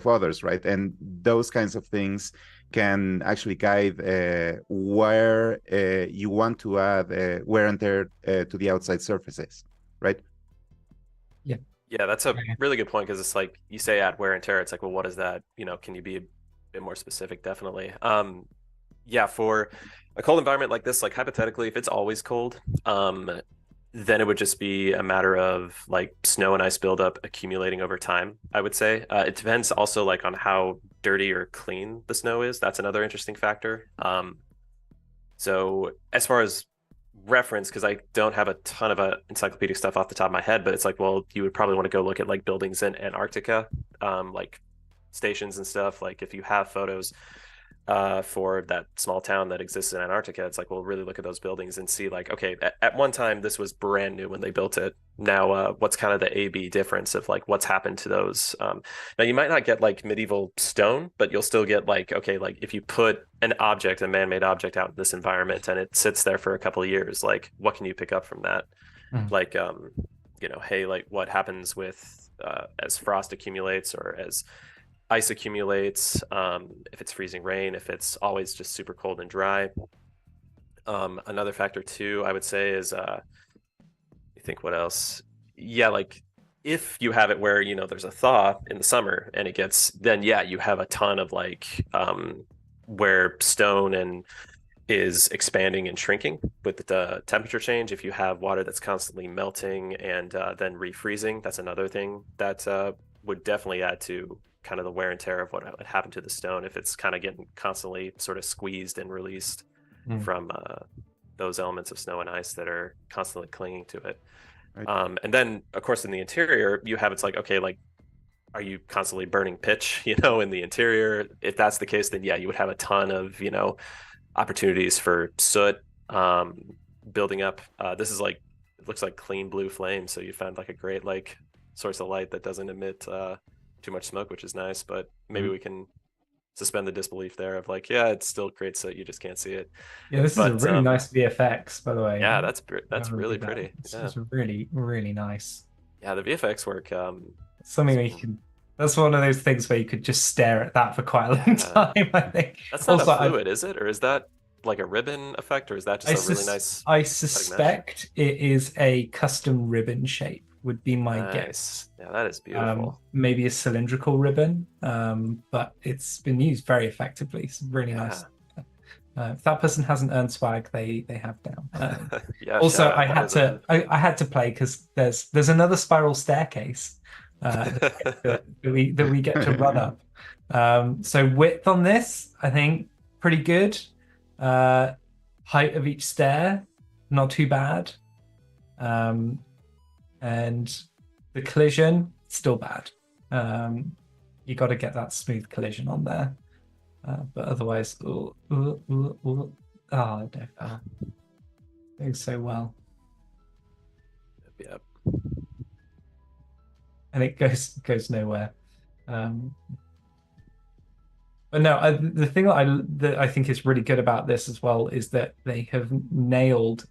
others, right? And those kinds of things can actually guide where you want to add wear and tear to the outside surfaces, right? yeah. Yeah, that's a really good point because it's like you say add wear and tear. It's like, well, what is that? Can you be a bit more specific? Definitely. Yeah, for a cold environment like this, like hypothetically, if it's always cold, then it would just be a matter of like snow and ice buildup accumulating over time, I would say. It depends also like on how dirty or clean the snow is. That's another interesting factor. So as far as reference, because I don't have a ton of encyclopedic stuff off the top of my head, but it's like, well, you would probably want to go look at like buildings in Antarctica, like stations and stuff. Like if you have photos for that small town that exists in Antarctica, it's like, well, really look at those buildings and see like, okay, at one time this was brand new when they built it. Now, what's kind of the A/B difference of like what's happened to those? Now you might not get like medieval stone, but you'll still get like, okay, like if you put an object, a man-made object out in this environment and it sits there for a couple of years, like what can you pick up from that? Like, hey, like what happens with as frost accumulates or as ice accumulates, if it's freezing rain, if it's always just super cold and dry. Another factor too, I would say is, I think what else? Yeah, like if you have it where, there's a thaw in the summer and then yeah, you have a ton of like, where stone is expanding and shrinking with the temperature change. If you have water that's constantly melting and then refreezing, that's another thing that would definitely add to kind of the wear and tear of what would happen to the stone if it's kind of getting constantly sort of squeezed and released from those elements of snow and ice that are constantly clinging to it. Right. And then, of course, in the interior, it's like, okay, like, are you constantly burning pitch, in the interior? If that's the case, then yeah, you would have a ton of, opportunities for soot building up. This is like, it looks like clean blue flame. So you found like a great like source of light that doesn't emit too much smoke, which is nice, but maybe we can suspend the disbelief there of like, yeah, it still creates it, you just can't see it. Yeah, this is a really nice VFX, by the way. Yeah, that's really pretty. It's really, really nice. Yeah, the VFX work. Something where you can. That's one of those things where you could just stare at that for quite a long time, I think. That's not also, a fluid, is it? Or is that like a ribbon effect? Or is that just a really nice... I suspect it is a custom ribbon shape, would be my guess. Yeah, that is beautiful. Maybe a cylindrical ribbon, but it's been used very effectively. It's really nice. If that person hasn't earned swag, they have now. Yeah, also, I had to play because there's another spiral staircase that we get to run up. So width on this, I think, pretty good. Height of each stair, not too bad. And the collision, still bad. You got to get that smooth collision on there. But otherwise, Oh, Uh, definitely. Doing so well. yeah. And it goes nowhere. Um, but no, the thing that I think is really good about this as well is that they have nailed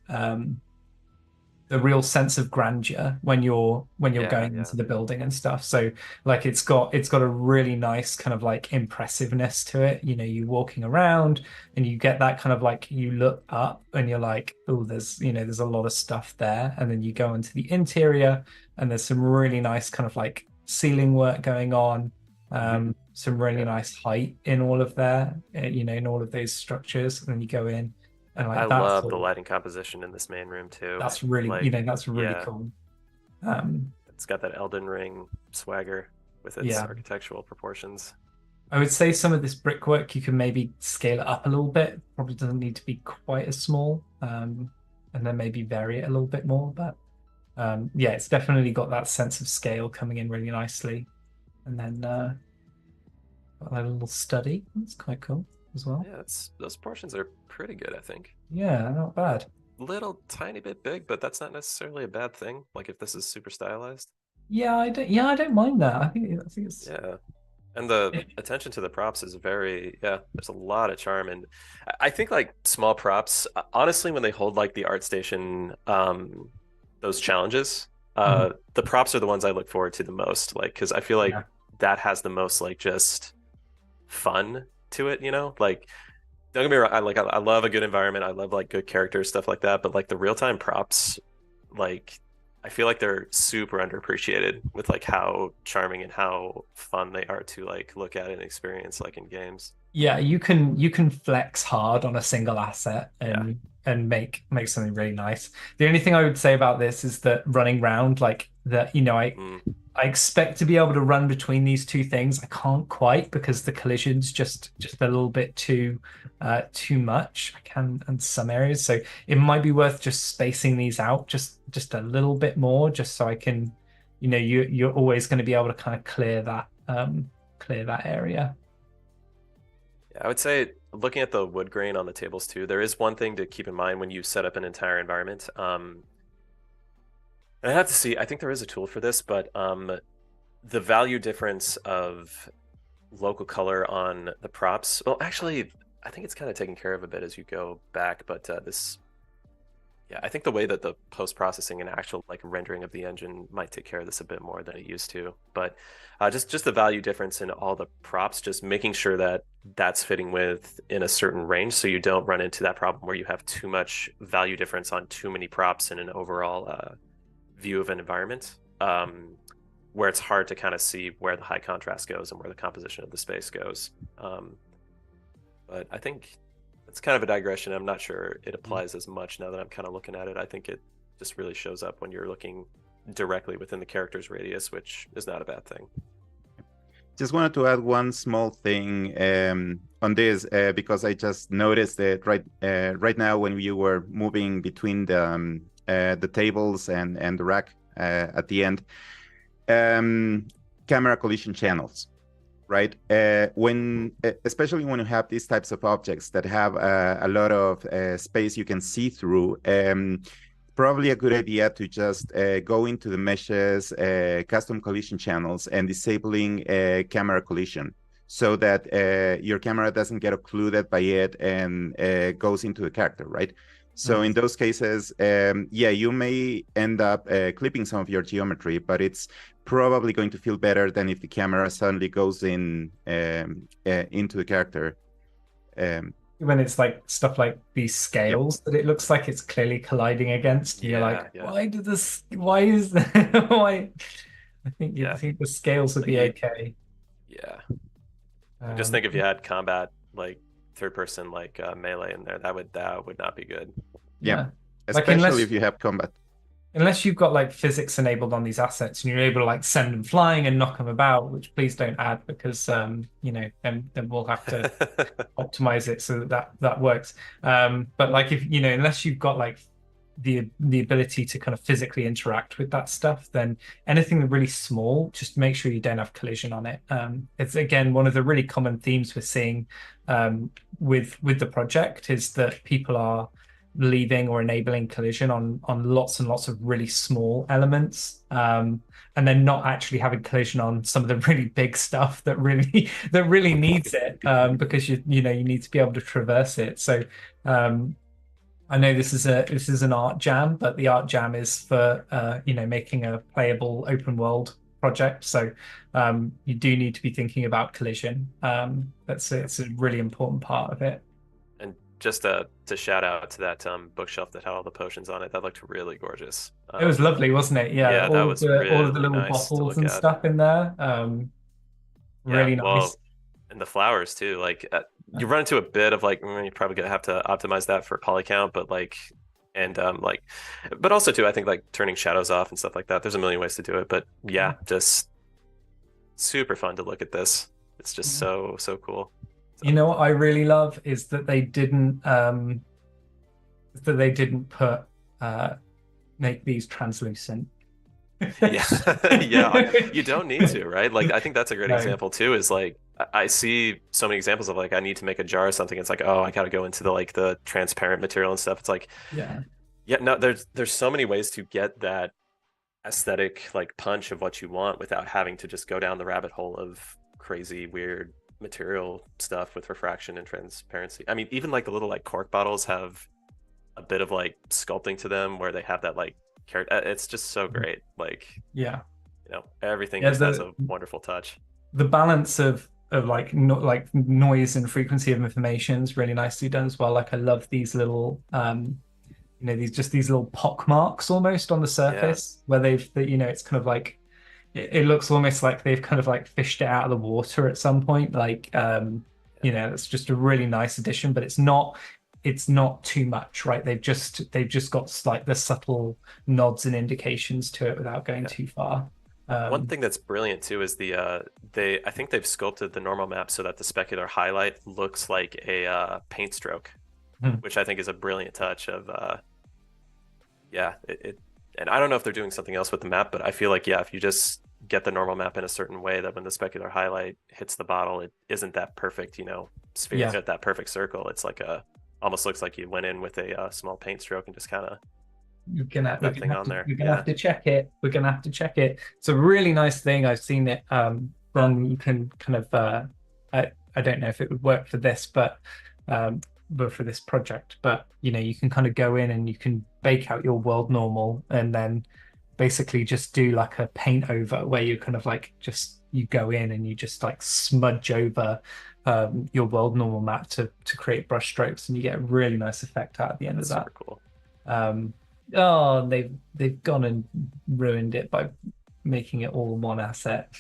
the real sense of grandeur when you're Yeah, going yeah. into the building and stuff. So like it's got a really nice kind of like impressiveness to it. You know, you walking around and you get that kind of like you look up and you're like, oh, there's a lot of stuff there. And then you go into the interior and there's some really nice kind of like ceiling work going on. Mhm. Some really Yeah. nice height in all of there, in all of those structures. And then you go in and I like that's love the all lighting composition in this main room too. that's really, Like, that's really yeah, cool. Um, it's got that Elden Ring swagger with its yeah, architectural proportions. I would say some of this brickwork you can maybe scale it up a little bit. Probably doesn't need to be quite as small, and then maybe vary it a little bit more. But yeah, it's definitely got that sense of scale coming in really nicely. And then got that little study. That's quite cool as well. Yeah, it's those portions are pretty good, I think. Yeah, not bad. Little tiny bit big, but that's not necessarily a bad thing. Like if this is super stylized. Yeah, I don't. Yeah, I don't mind that. I think it's. Yeah. And the attention to the props is very, yeah, there's a lot of charm. And I think like small props, honestly, when they hold like the art station, those challenges, Mhm. the props are the ones I look forward to the most. Like, cause I feel like Yeah, that has the most like just fun to it, you know? Like, don't get me wrong, I love a good environment. I love like good characters, stuff like that. But like the real-time props, like I feel like they're super underappreciated with like how charming and how fun they are to like look at and experience like in games. yeah, you can flex hard on a single asset Yeah. and make something really nice. The only thing I would say about this is that running round like that, Mm, I expect to be able to run between these two things. I can't quite because the collision's just a little bit too much. I can in some areas, so it might be worth just spacing these out just a little bit more, just so I can, you're always going to be able to kind of clear that area. yeah, I would say looking at the wood grain on the tables too, there is one thing to keep in mind when you set up an entire environment. And I have to see, I think there is a tool for this, but the value difference of local color on the props. Well, actually, I think it's kind of taken care of a bit as you go back, but yeah, I think the way that the post processing and actual like rendering of the engine might take care of this a bit more than it used to. But just the value difference in all the props, just making sure that that's fitting with in a certain range, so you don't run into that problem where you have too much value difference on too many props in an overall view of an environment. Where it's hard to kind of see where the high contrast goes and where the composition of the space goes. But I think it's kind of a digression. I'm not sure it applies as much now that I'm kind of looking at it. I think it just really shows up when you're looking directly within the character's radius, which is not a bad thing. Just wanted to add one small thing on this because I just noticed that right now when you were moving between the tables and the rack at the end, camera collision channels, right? Especially when you have these types of objects that have a lot of space you can see through, probably a good idea to just go into the meshes, custom collision channels, and disabling camera collision so that your camera doesn't get occluded by it and goes into the character, right? So in those cases, yeah, you may end up clipping some of your geometry, but it's probably going to feel better than if the camera suddenly goes in into the character. When it's like stuff like these Yep. scales that it looks like it's clearly colliding against, and you're like, Yeah, yeah, why is why? I yeah. think the scales would Like be you, okay. yeah. Like just Um, think if you had combat like third person like melee in there, that would not be good. Yeah, yeah, like especially if you have combat. unless you've got like physics enabled on these assets and you're able to like send them flying and knock them about, which please don't add because then we'll have to optimize it so that works. But like if unless you've got like the ability to kind of physically interact with that stuff, then anything really small, just make sure you don't have collision on it. It's again one of the really common themes we're seeing with the project is that people are leaving or enabling collision on lots and lots of really small elements. And then not actually having collision on some of the really big stuff that really needs it because you know you need to be able to traverse it. So I know this is an art jam, but the art jam is for you know making a playable open world project. So you do need to be thinking about collision. It's a really important part of it. And just to shout out to that bookshelf that had all the potions on it, that looked really gorgeous. It was lovely, wasn't it? Yeah, Yeah, that was all of the really little nice to bottles look and at. stuff in there. Yeah, Really nice. well, and the flowers too. Like you run into a bit of like you're probably gonna have to optimize that for poly count, but like and like but also too, I think like turning shadows off and stuff like that. There's a million ways to do it, but yeah, just super fun to look at this. It's just so cool. You So know what I really love is that they didn't put make these translucent. yeah, yeah, you don't need to, right? Like I think that's a great No. example too, is like I see so many examples of like I need to make a jar or something. It's like, oh, I gotta go into the like the transparent material and stuff. It's like, Yeah. yeah, no, there's so many ways to get that aesthetic like punch of what you want without having to just go down the rabbit hole of crazy weird material stuff with refraction and transparency. I mean, even like the little like cork bottles have a bit of like sculpting to them where they have that like character. It's just so great. Like, Yeah. you know, everything Yeah, just has a wonderful touch. the balance of like no, like noise and frequency of information is really nicely done as well. Like I love these little you know these little pock marks almost on the Yeah, surface where you know it's kind of like it looks almost like they've kind of like fished it out of the water at some point. Like you know, it's just a really nice addition, but it's not too much, right? They've just got like the subtle nods and indications to it without going yeah. too far. One Um, thing that's brilliant too is the they I think they've sculpted the normal map so that the specular highlight looks like a paint stroke, hmm. which I think is a brilliant touch of yeah, it and I don't know if they're doing something else with the map, but I feel like yeah, if you just get the normal map in a certain way that when the specular highlight hits the bottle, it isn't that perfect, you know, sphere Yeah, that perfect circle. It's like a almost looks like you went in with a small paint stroke and just kind of put we're that gonna thing have on to there. we're gonna Yeah, have to check it. We're gonna have to check it. It's a really nice thing. I've seen it from you can kind of I don't know if it would work for this, um but for this project, but you know, you can kind of go in and you can bake out your world normal and then basically just do like a paint over where you kind of like just you go in and you just like smudge over your world normal map to create brush strokes and you get a really nice effect out at the end of that's that. super cool. Um, oh, they've gone and ruined it by making it all one asset.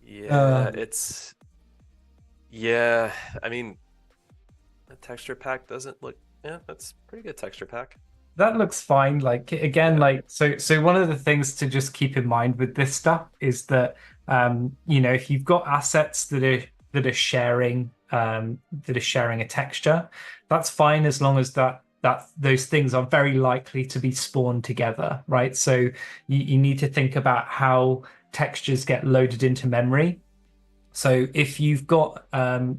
Yeah, Uh, it's yeah. I mean, the texture pack doesn't look. Yeah, that's pretty good texture pack. that looks fine. Like again, Yeah, like so one of the things to just keep in mind with this stuff is that you know, if you've got assets that are sharing a texture, that's fine as long as that those things are very likely to be spawned together, right? So you need to think about how textures get loaded into memory. So if you've got,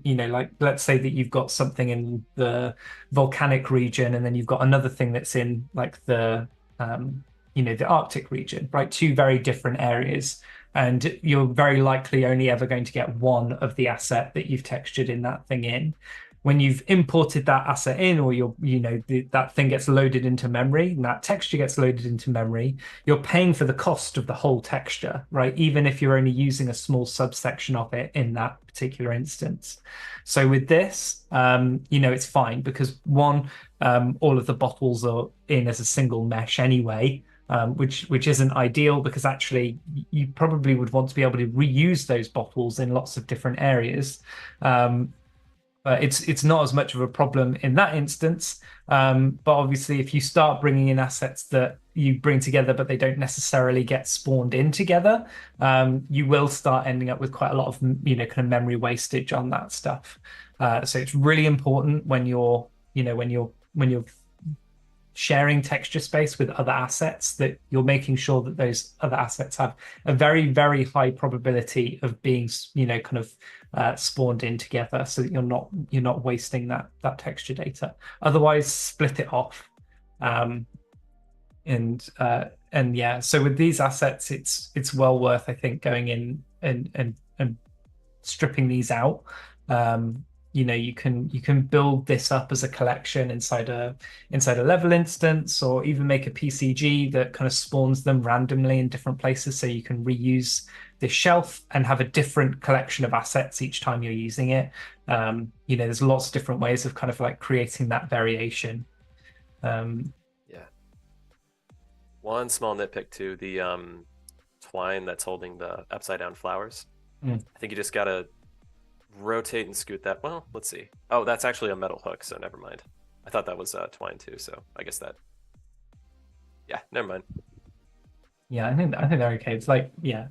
you know, like let's say that you've got something in the volcanic region, and then you've got another thing that's in like you know, the Arctic region, right? Two very different areas, and you're very likely only ever going to get one of the asset that you've textured in that thing in. When you've imported that asset in, or you know, that thing gets loaded into memory, and that texture gets loaded into memory, you're paying for the cost of the whole texture, right? Even if you're only using a small subsection of it in that particular instance. So with this, you know, it's fine because one, all of the bottles are in as a single mesh anyway, which isn't ideal because actually you probably would want to be able to reuse those bottles in lots of different areas. But it's not as much of a problem in that instance. But obviously, if you start bringing in assets that you bring together, but they don't necessarily get spawned in together, you will start ending up with quite a lot of, you know, kind of memory wastage on that stuff. So it's really important when you're, you know, when you're sharing texture space with other assets, that you're making sure that those other assets have a very, very high probability of being, kind of spawned in together, so that you're not wasting that texture data. Otherwise, split it off. And yeah, so with these assets, it's well worth, I think, going in and stripping these out. You can build this up as a collection inside a level instance, or even make a PCG that kind of spawns them randomly in different places, so you can reuse this shelf and have a different collection of assets each time you're using it. There's lots of different ways of kind of like creating that variation. Yeah. One small nitpick to the twine that's holding the upside down flowers. I think you just gotta rotate and scoot that. Well, let's see. Oh, that's actually a metal hook, so never mind. I thought that was twine too, so I guess that. Yeah, never mind. Yeah, I think they're okay. It's like, yeah.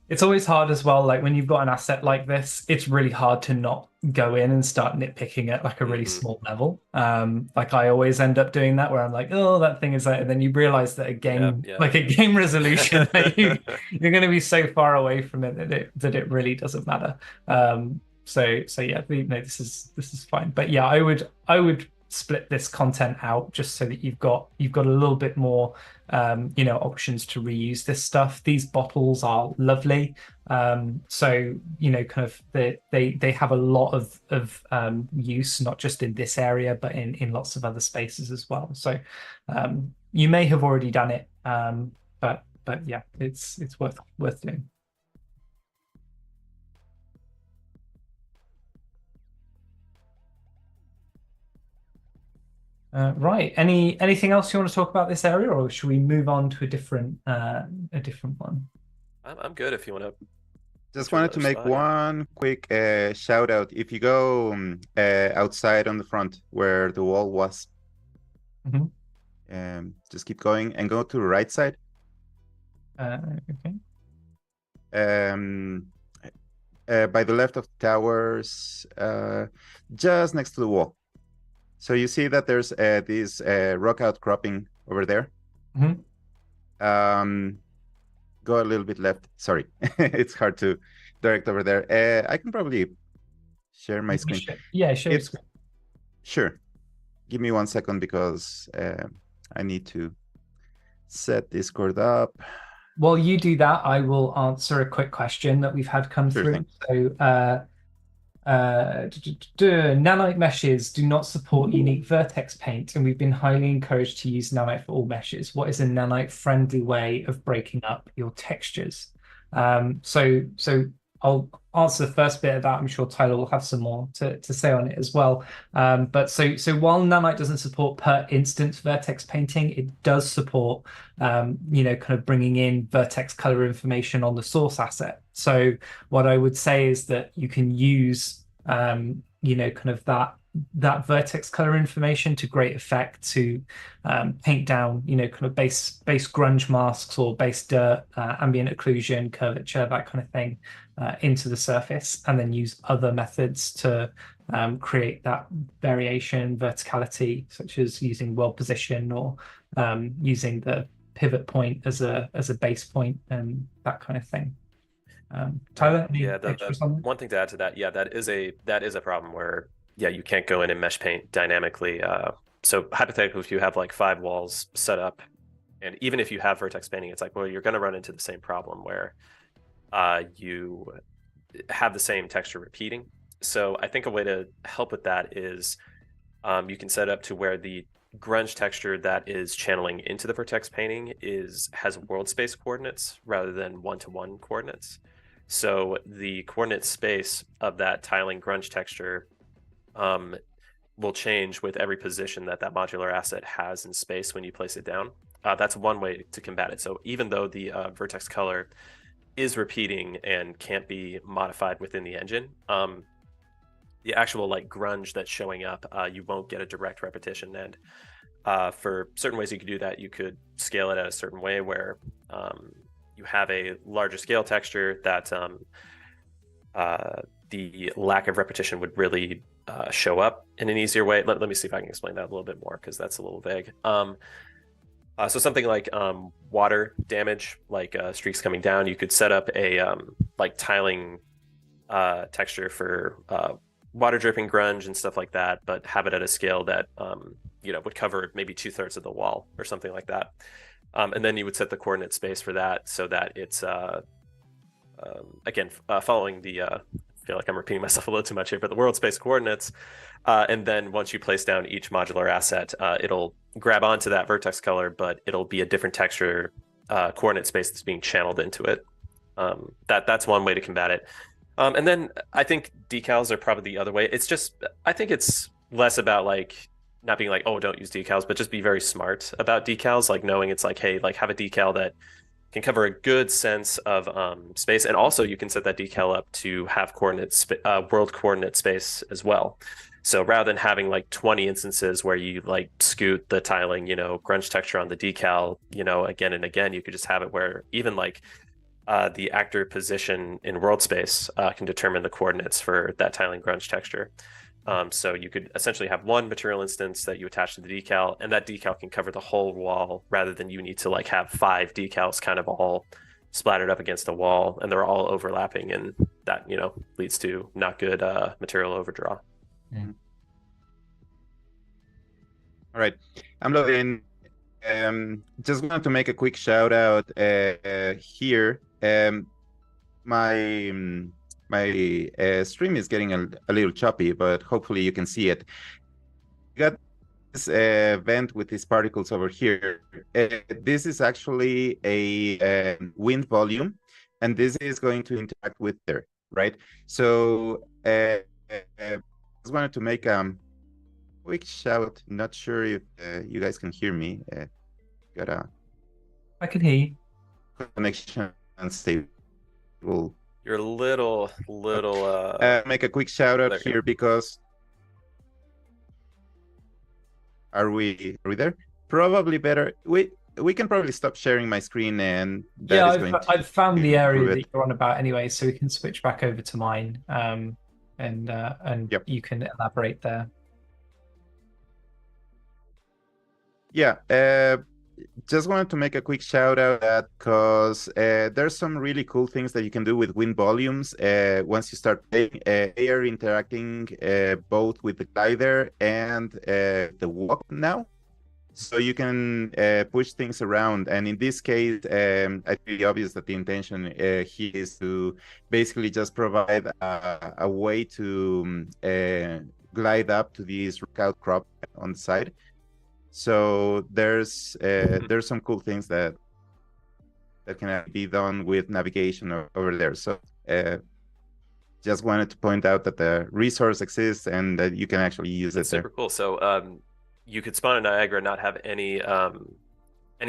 It's always hard as well. Like when you've got an asset like this, it's really hard to not go in and start nitpicking at like a really small level. Like I always end up doing that, where I'm like, oh, that thing is that, and then you realize that a game, like a game resolution, that you're going to be so far away from it that it really doesn't matter. So yeah, no, this is fine. But yeah, I would split this content out just so that you've got a little bit more options to reuse this stuff. These bottles are lovely. So kind of they have a lot of use, not just in this area, but in lots of other spaces as well. So you may have already done it, but yeah, it's worth doing. Right. Anything else you want to talk about this area, or should we move on to a different one? I'm good if you want to. Just wanted to make one quick shout out. If you go outside on the front where the wall was, just keep going and go to the right side. Okay. By the left of the towers, just next to the wall. So you see that there's this rock outcropping over there. Go a little bit left. Sorry, it's hard to direct over there. I can probably share my screen. Yeah, share your screen. Sure. Give me 1 second because I need to set Discord up. While you do that, I will answer a quick question that we've had come through. Thing. So Nanite meshes do not support unique vertex paint, and we've been highly encouraged to use Nanite for all meshes. What is a Nanite friendly way of breaking up your textures? So I'll answer the first bit of that. I'm sure Tyler will have some more to say on it as well. But so while Nanite doesn't support per instance vertex painting, it does support kind of bringing in vertex color information on the source asset. So what I would say is that you can use kind of that vertex color information to great effect to paint down kind of base grunge masks or base dirt, ambient occlusion, curvature, that kind of thing into the surface, and then use other methods to create that variation, verticality, such as using world position or using the pivot point as a base point and that kind of thing. Tyler, one thing to add to that, that is a problem where you can't go in and mesh paint dynamically. So hypothetically, if you have like 5 walls set up, and even if you have vertex painting, it's like, well, you're going to run into the same problem where you have the same texture repeating. So I think a way to help with that is you can set up to where the grunge texture that is channeling into the vertex painting has world space coordinates rather than one-to-one coordinates. So the coordinate space of that tiling grunge texture will change with every position that modular asset has in space when you place it down. That's one way to combat it. So even though the vertex color is repeating and can't be modified within the engine, the actual like grunge that's showing up, you won't get a direct repetition. And for certain ways you could do that, you could scale it at a certain way where you have a larger scale texture that the lack of repetition would really show up in an easier way. Let me see if I can explain that a little bit more because that's a little vague. So something like water damage, like streaks coming down, you could set up a like tiling texture for water dripping grunge and stuff like that, but have it at a scale that would cover maybe 2/3 of the wall or something like that. And then you would set the coordinate space for that so that it's again following the I feel like I'm repeating myself a little too much here, but the world space coordinates. And then once you place down each modular asset, it'll grab onto that vertex color, but it'll be a different texture coordinate space that's being channeled into it. That's one way to combat it. And then I think decals are probably the other way. It's just, I think it's less about like not being like, oh, don't use decals, but just be very smart about decals, like knowing it's like, hey, like have a decal that can cover a good sense of space. And also you can set that decal up to have world coordinate space as well. So rather than having like 20 instances where you like scoot the tiling, grunge texture on the decal, again and again, you could just have it where even like the actor position in world space can determine the coordinates for that tiling grunge texture. So you could essentially have one material instance that you attach to the decal, and that decal can cover the whole wall rather than you need to like have 5 decals kind of all splattered up against a wall, and they're all overlapping, and that leads to not good material overdraw. Mm. All right, I'm loading. Just wanted to make a quick shout out here. My stream is getting a little choppy, but hopefully you can see it. We got this vent with these particles over here. This is actually a wind volume, and this is going to interact with there, right? So I just wanted to make quick shout. Not sure if you guys can hear me. Got a I can hear you. connection unstable. You're a little make a quick shout out here because are we there? Probably better. We can probably stop sharing my screen, and I've found the area that you're on about anyway, so we can switch back over to mine, and yep. You can elaborate there. Yeah, just wanted to make a quick shout out because there's some really cool things that you can do with wind volumes once you start playing. They are interacting both with the glider and the walk now. So you can push things around. And in this case, it's really obvious that the intention here is to basically just provide a way to glide up to this outcrop on the side. So there's some cool things that can be done with navigation over there. So just wanted to point out that the resource exists and that you can actually use it there. Super cool. So you could spawn a Niagara, not have any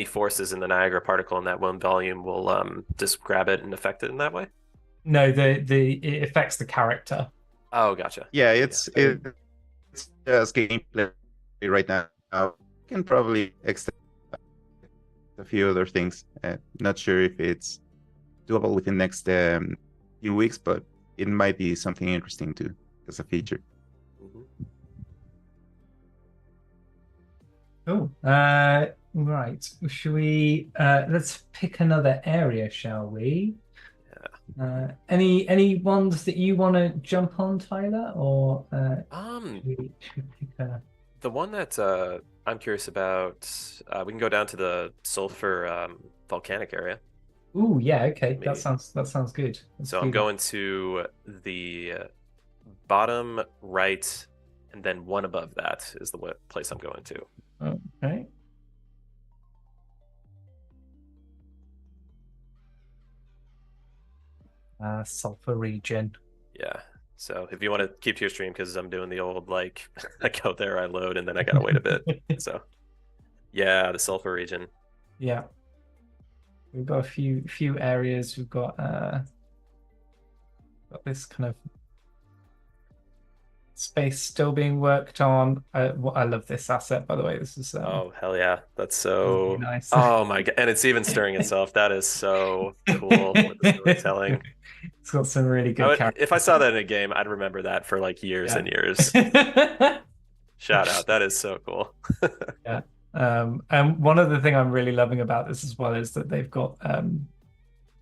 forces in the Niagara particle, and that one volume will just grab it and affect it in that way. No, it affects the character. Oh, gotcha. Yeah, it's just gameplay right now. Can probably extend a few other things. Not sure if it's doable within the next few weeks, but it might be something interesting too as a feature. Oh, right. Should we let's pick another area, shall we? Yeah. Any ones that you want to jump on, Tyler, or should we pick the one that I'm curious about? We can go down to the sulfur volcanic area. Ooh, yeah, okay. Maybe. That sounds good. So I'm going to the bottom right, and then one above that is the place I'm going to. Okay. Sulfur region. Yeah. So if you want to keep to your stream, because I'm doing the old like I go there, I load, and then I gotta wait a bit. So yeah, the sulfur region. Yeah. We've got a few areas. We've got this kind of space still being worked on. I love this asset, by the way. Oh, hell yeah. That's This is really so, nice. oh my God. And it's even stirring itself. That is so cool with the storytelling. It's got some really good If I characters. saw that in a game, I'd remember that for like years Yeah. and years. Shout out. That is so cool. Yeah. And one other thing I'm really loving about this as well is that they've got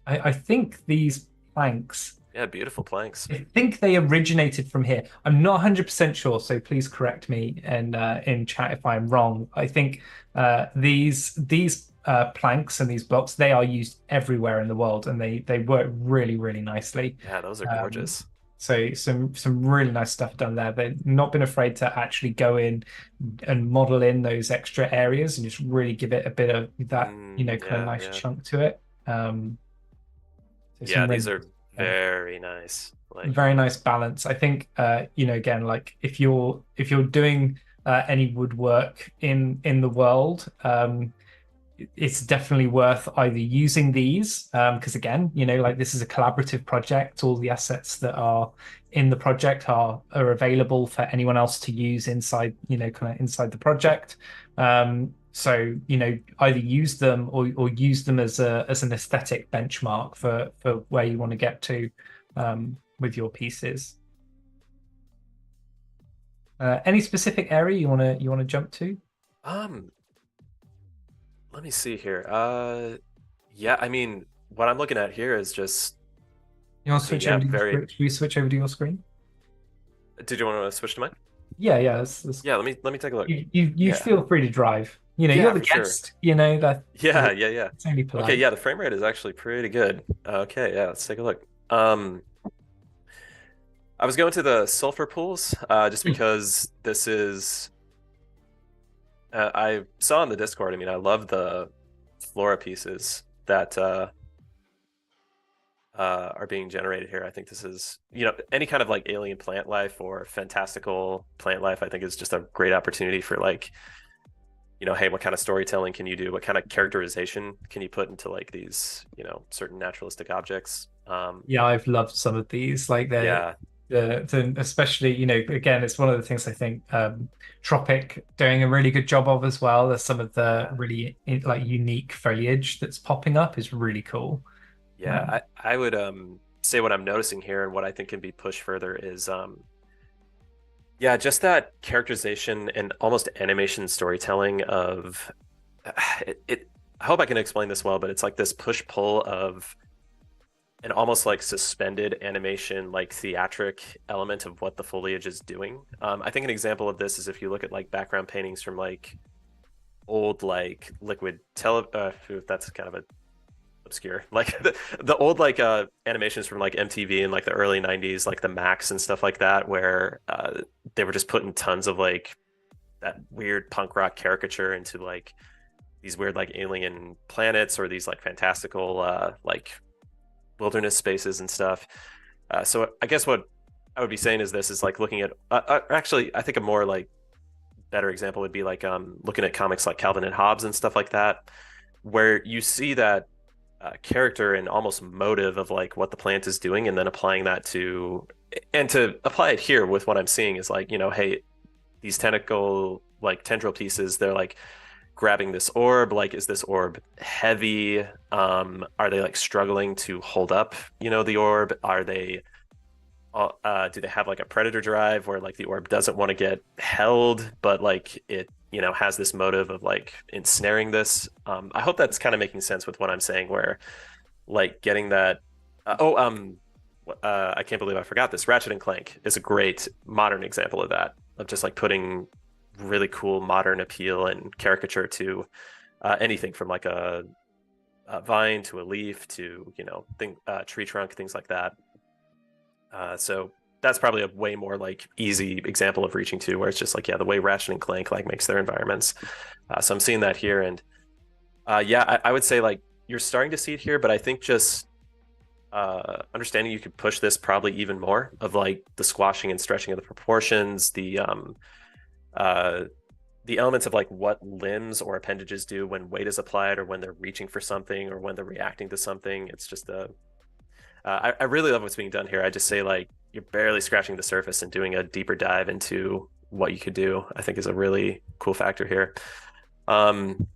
I think these planks, Yeah, beautiful planks. I think they originated from here. I'm not 100% sure, so please correct me in chat if I'm wrong. I think these planks and these blocks, they are used everywhere in the world, and they work really, really nicely. Yeah, those are Um, gorgeous. so some really nice stuff done there. They've not been afraid to actually go in and model in those extra areas and just really give it a bit of that, kind of Yeah, nice yeah. chunk to it. So Yeah, some these really are very nice. Like, very nice balance. I think again, like if you're doing any woodwork in the world, it's definitely worth either using these because again, like this is a collaborative project. All the assets that are in the project are available for anyone else to use inside, kind of inside the project. So, either use them or use them as an aesthetic benchmark for where you want to get to with your pieces. Any specific area you want to jump to? um, let me see here. Yeah, I mean, what I'm looking at here is just, You want to I mean, switch yeah, over to your very. screen? Should we switch over to your screen? Did you want to switch to mine? Yeah, yeah. Yeah, let me take a look. You Yeah. feel free to drive. You're Yeah, the for sure. guest. That Yeah, yeah, yeah. it's only Okay, polite. yeah, the frame rate is actually pretty good. Okay, yeah, let's take a look. I was going to the sulfur pools, just Hmm. because this is I saw in the Discord, I mean, I love the flora pieces that are being generated here. I think this is, any kind of like alien plant life or fantastical plant life, I think is just a great opportunity for like, hey, what kind of storytelling can you do? What kind of characterization can you put into like these, certain naturalistic objects? Yeah, I've loved some of these. Like Yeah, especially, again, it's one of the things I think Tropic doing a really good job of as well. There's some of the yeah, really like unique foliage that's popping up is really cool. yeah. Um, I would say what I'm noticing here and what I think can be pushed further is yeah, just that characterization and almost animation storytelling of it. I hope I can explain this well, but it's like this push pull of an almost like suspended animation, like theatric element of what the foliage is doing. I think an example of this is if you look at like background paintings from like old like liquid tele. That's kind of a obscure, like the old like animations from like MTV in like the early 90s, like the Max and stuff like that, where they were just putting tons of like that weird punk rock caricature into like these weird like alien planets or these like fantastical like wilderness spaces and stuff. So I guess what I would be saying is this is like looking at actually I think a more like better example would be like looking at comics like Calvin and Hobbes and stuff like that, where you see that character and almost motive of like what the plant is doing, and then applying that to apply it here with what I'm seeing is like, hey, these tentacle like tendril pieces, they're like grabbing this orb. Like, is this orb heavy? Are they like struggling to hold up, the orb? Are they do they have like a predator drive where like the orb doesn't want to get held, but like it, has this motive of like ensnaring this? I hope that's kind of making sense with what I'm saying, where like getting that. I can't believe I forgot this. Ratchet and Clank is a great modern example of that, of just like putting really cool modern appeal and caricature to anything from like a vine to a leaf to tree trunk, things like that. So that's probably a way more like easy example of reaching to, where it's just like, yeah, the way Ratchet and Clank like makes their environments. So I'm seeing that here, and yeah, I would say like you're starting to see it here, but I think just understanding you could push this probably even more, of like the squashing and stretching of the proportions, uh, the elements of like what limbs or appendages do when weight is applied, or when they're reaching for something, or when they're reacting to something. It's just I really love what's being done here. I just say like you're barely scratching the surface, and doing a deeper dive into what you could do, I think, is a really cool factor here. Um,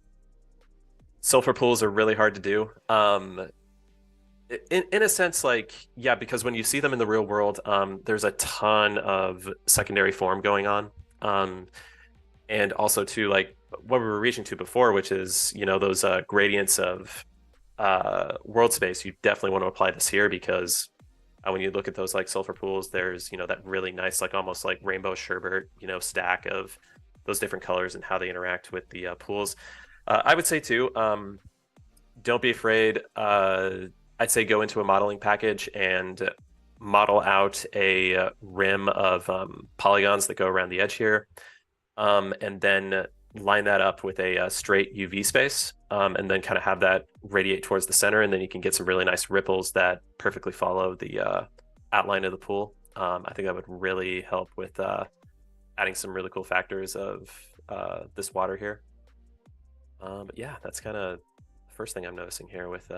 Sulfur pools are really hard to do. In a sense, like, yeah, because when you see them in the real world, there's a ton of secondary form going on. Um, and also too, like what we were reaching to before, which is, those gradients of world space. You definitely want to apply this here, because when you look at those like sulfur pools, there's, that really nice, like almost like rainbow sherbet, stack of those different colors and how they interact with the pools. I would say too, don't be afraid. I'd say go into a modeling package and model out a rim of polygons that go around the edge here, and then line that up with a straight UV space, and then kind of have that radiate towards the center, and then you can get some really nice ripples that perfectly follow the outline of the pool. I think that would really help with adding some really cool factors of this water here. But yeah, that's kind of the first thing I'm noticing here with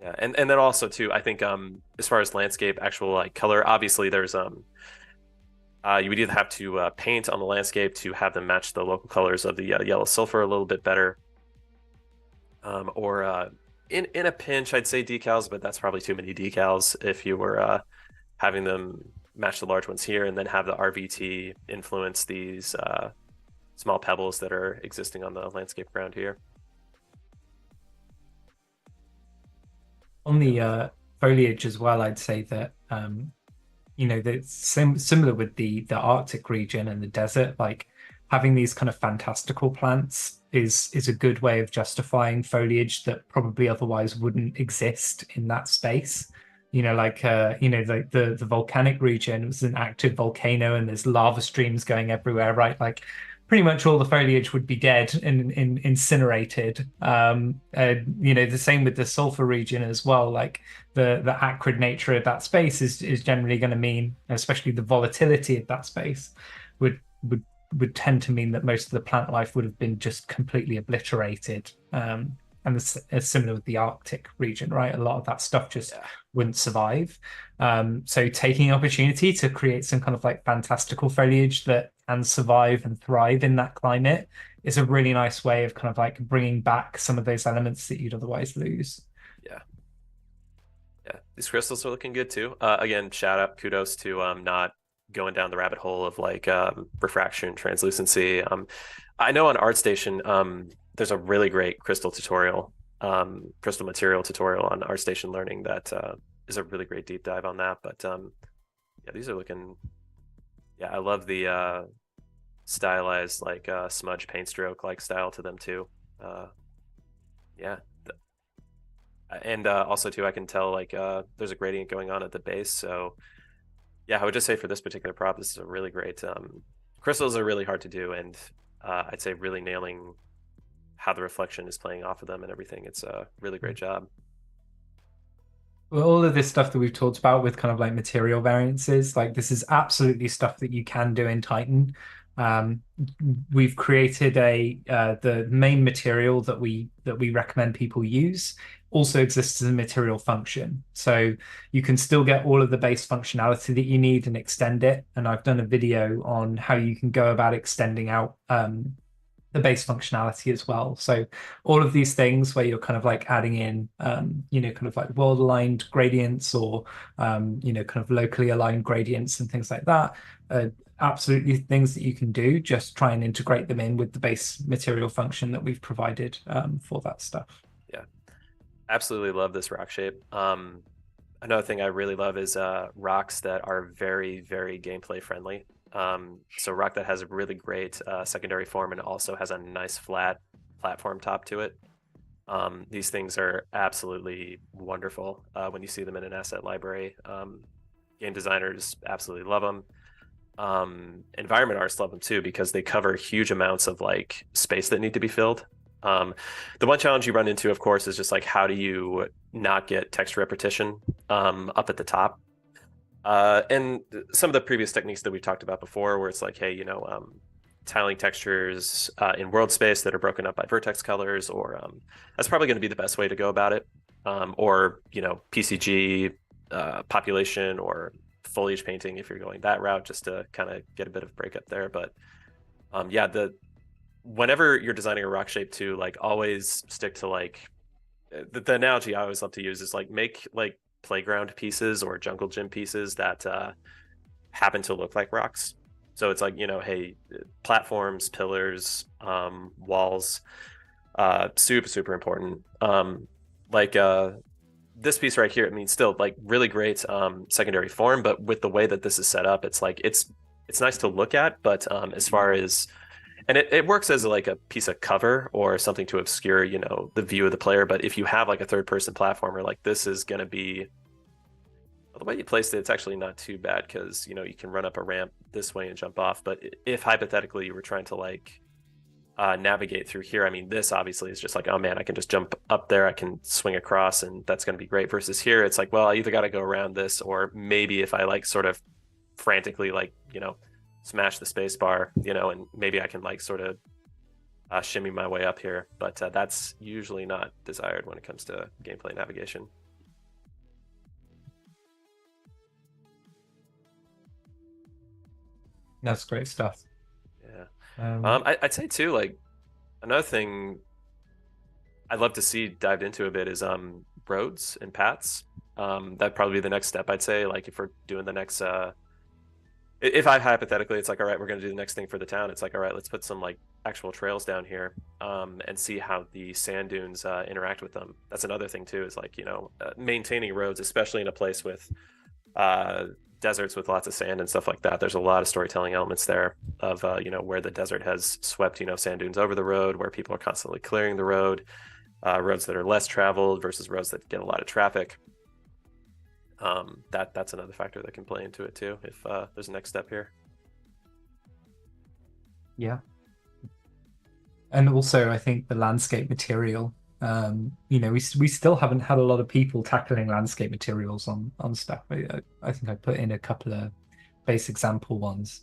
yeah, and then also too, I think as far as landscape, actual like color, obviously there's you would either have to paint on the landscape to have them match the local colors of the yellow sulfur a little bit better, or in a pinch, I'd say decals, but that's probably too many decals if you were having them match the large ones here, and then have the RVT influence these small pebbles that are existing on the landscape ground here. On the foliage as well, I'd say that that's similar with the Arctic region and the desert. Like having these kind of fantastical plants is a good way of justifying foliage that probably otherwise wouldn't exist in that space. Like the volcanic region was an active volcano and there's lava streams going everywhere, right? Like pretty much all the foliage would be dead and incinerated. The same with the sulfur region as well. Like the acrid nature of that space is generally going to mean, especially the volatility of that space, would tend to mean that most of the plant life would have been just completely obliterated. And it's similar with the Arctic region, right? A lot of that stuff just wouldn't survive. So taking opportunity to create some kind of like fantastical foliage that can survive and thrive in that climate is a really nice way of kind of like bringing back some of those elements that you'd otherwise lose. Yeah. Yeah. These crystals are looking good too. Again, kudos to not going down the rabbit hole of like refraction, translucency. I know on ArtStation, there's a really great crystal material tutorial on ArtStation Learning that is a really great deep dive on that. But yeah, these are looking. Yeah, I love the stylized like smudge paint stroke like style to them too. Yeah, and also too, I can tell like there's a gradient going on at the base. So yeah, I would just say for this particular prop, this is a really great. Crystals are really hard to do, and I'd say really nailing how the reflection is playing off of them and everything. It's a really great job. Well, all of this stuff that we've talked about with kind of like material variances, like this is absolutely stuff that you can do in Titan. We've created the main material that we recommend people use also exists as a material function. So you can still get all of the base functionality that you need and extend it. And I've done a video on how you can go about extending out the base functionality as well. So all of these things where you're kind of like adding in, kind of like world aligned gradients or, kind of locally aligned gradients and things like that, absolutely things that you can do. Just try and integrate them in with the base material function that we've provided for that stuff. Yeah, absolutely love this rock shape. Another thing I really love is rocks that are very, very gameplay friendly. So rock that has a really great secondary form and also has a nice flat platform top to it. These things are absolutely wonderful when you see them in an asset library. Game designers absolutely love them. Environment artists love them too because they cover huge amounts of like space that need to be filled. The one challenge you run into, of course, is just like how do you not get texture repetition up at the top? And some of the previous techniques that we talked about before, where it's like, hey, tiling textures in world space that are broken up by vertex colors, or that's probably going to be the best way to go about it. Or PCG population or foliage painting if you're going that route, just to kind of get a bit of breakup there. But yeah, whenever you're designing a rock shape too, like always stick to like the analogy I always love to use is like make like playground pieces or jungle gym pieces that happen to look like rocks. So it's like, hey, platforms, pillars, walls, super important. Like this piece right here, I mean, still like really great secondary form, but with the way that this is set up, it's like it's nice to look at, but as far as and it works as like a piece of cover or something to obscure, the view of the player. But if you have like a third person platformer, like this is going to be the way you placed it, it's actually not too bad because you can run up a ramp this way and jump off. But if hypothetically you were trying to like navigate through here, I mean, this obviously is just like, oh man, I can just jump up there, I can swing across, and that's going to be great. Versus here, it's like, well, I either got to go around this, or maybe if I like sort of frantically like smash the space bar, and maybe I can like sort of shimmy my way up here. But that's usually not desired when it comes to gameplay navigation. That's great stuff. Yeah. I'd say too, like another thing I'd love to see dived into a bit is roads and paths. That'd probably be the next step, I'd say. Like if we're doing the next if I hypothetically, it's like, all right, we're going to do the next thing for the town. It's like, all right, let's put some like actual trails down here, and see how the sand dunes interact with them. That's another thing too, is like, maintaining roads, especially in a place with deserts with lots of sand and stuff like that. There's a lot of storytelling elements there of, where the desert has swept, sand dunes over the road, where people are constantly clearing the road, roads that are less traveled versus roads that get a lot of traffic. That's another factor that can play into it too, if there's a next step here. Yeah. And also I think the landscape material, we still haven't had a lot of people tackling landscape materials on stuff. I think I put in a couple of base example ones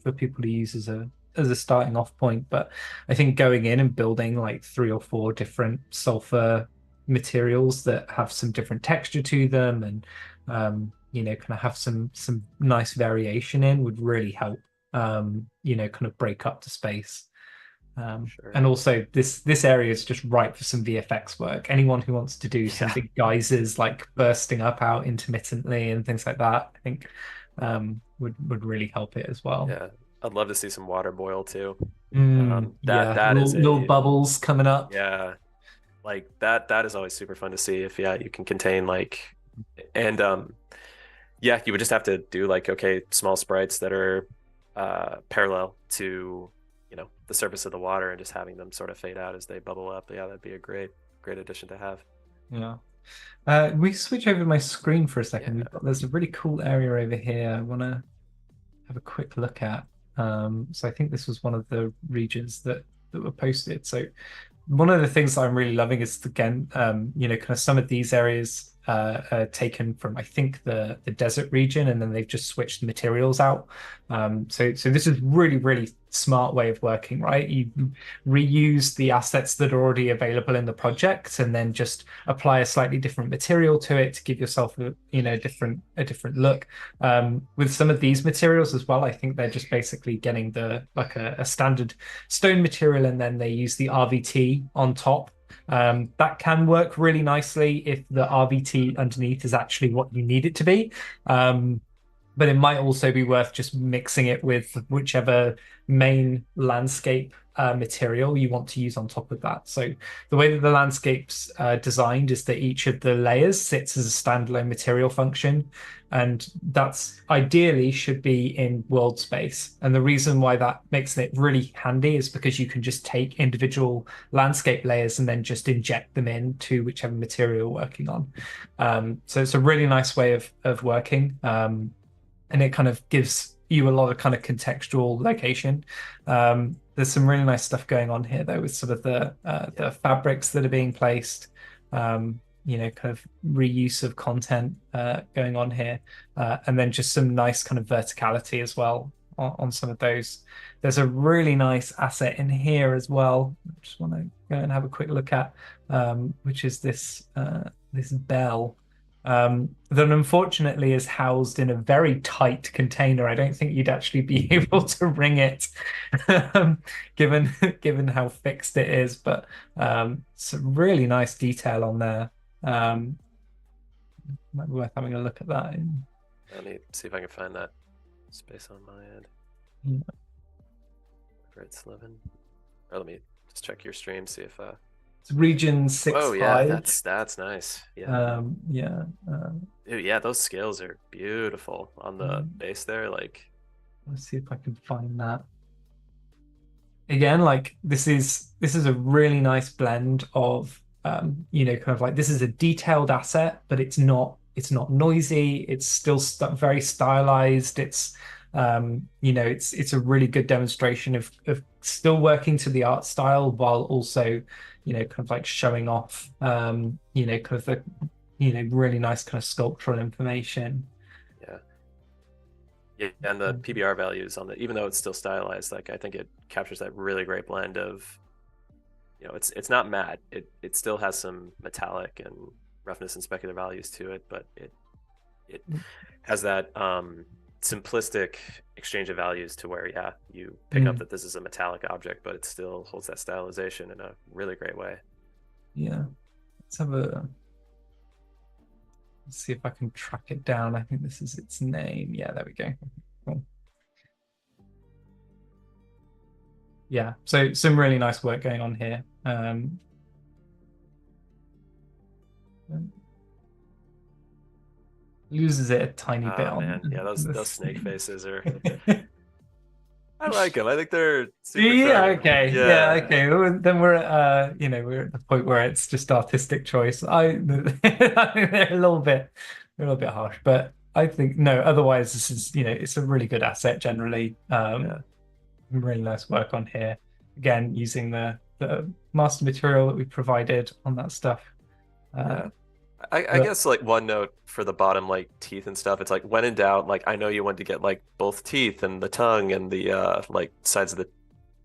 for people to use as a starting off point. But I think going in and building like 3 or 4 different sulfur materials that have some different texture to them and kind of have some nice variation in would really help kind of break up the space. Sure. And also this area is just right for some VFX work. Anyone who wants to do some big geysers like bursting up out intermittently and things like that, I think would really help it as well. Yeah, I'd love to see some water boil too. That is little bubbles coming up. Yeah, like that is always super fun to see if you can contain like, and you would just have to do like, okay, small sprites that are parallel to the surface of the water and just having them sort of fade out as they bubble up. Yeah, that'd be a great addition to have. Yeah. We switch over my screen for a second. Yeah. There's a really cool area over here I want to have a quick look at. So I think this was one of the regions that were posted. So one of the things that I'm really loving is, again, kind of some of these areas are taken from, I think, the desert region, and then they've just switched the materials out. So this is really smart way of working, right? You reuse the assets that are already available in the project, and then just apply a slightly different material to it to give yourself a different look. With some of these materials as well, I think they're just basically getting a standard stone material, and then they use the RVT on top. That can work really nicely if the RVT underneath is actually what you need it to be. But it might also be worth just mixing it with whichever main landscape material you want to use on top of that. So the way that the landscape's designed is that each of the layers sits as a standalone material function, and that's ideally should be in world space. And the reason why that makes it really handy is because you can just take individual landscape layers and then just inject them into whichever material you're working on. So it's a really nice way of working. And it kind of gives you a lot of kind of contextual location. There's some really nice stuff going on here, though, with sort of the fabrics that are being placed, kind of reuse of content going on here, and then just some nice kind of verticality as well on some of those. There's a really nice asset in here as well. I just want to go and have a quick look at, which is this bell. that unfortunately is housed in a very tight container. I don't think you'd actually be able to ring it, um, given given how fixed it is. But some really nice detail on there. Might be worth having a look at that. Let me see if I can find that space on my end. Yeah. Where it's living. Or let me just check your stream, see if It's region oh yeah, 6.5. that's nice. Yeah. Yeah. Dude, yeah, those scales are beautiful on the base there. Like, Let's see if I can find that. Again, like this is a really nice blend of kind of like this is a detailed asset, but it's not noisy. It's still st very stylized. It's a really good demonstration of still working to the art style while also, kind of like showing off, kind of the, really nice kind of sculptural information. yeah. Yeah, and the PBR values on the, even though it's still stylized, like I think it captures that really great blend of, it's not matte. It still has some metallic and roughness and specular values to it, but it has that simplistic exchange of values to where, yeah, you pick up that this is a metallic object, but it still holds that stylization in a really great way. Yeah. Let's see if I can track it down. I think this is its name. Yeah, there we go. Cool. Yeah, so some really nice work going on here. Loses it a tiny bit on. Man. Yeah, those snake faces are. I like them. I think they're super Yeah, charming. okay. Yeah, okay. Well, then we're at we're at the point where it's just artistic choice. I think they're a little bit harsh, but I think no, otherwise this is, it's a really good asset generally. Really nice work on here. Again, using the master material that we provided on that stuff. I guess like one note for the bottom, like teeth and stuff. It's like when in doubt, like I know you want to get like both teeth and the tongue and the like sides of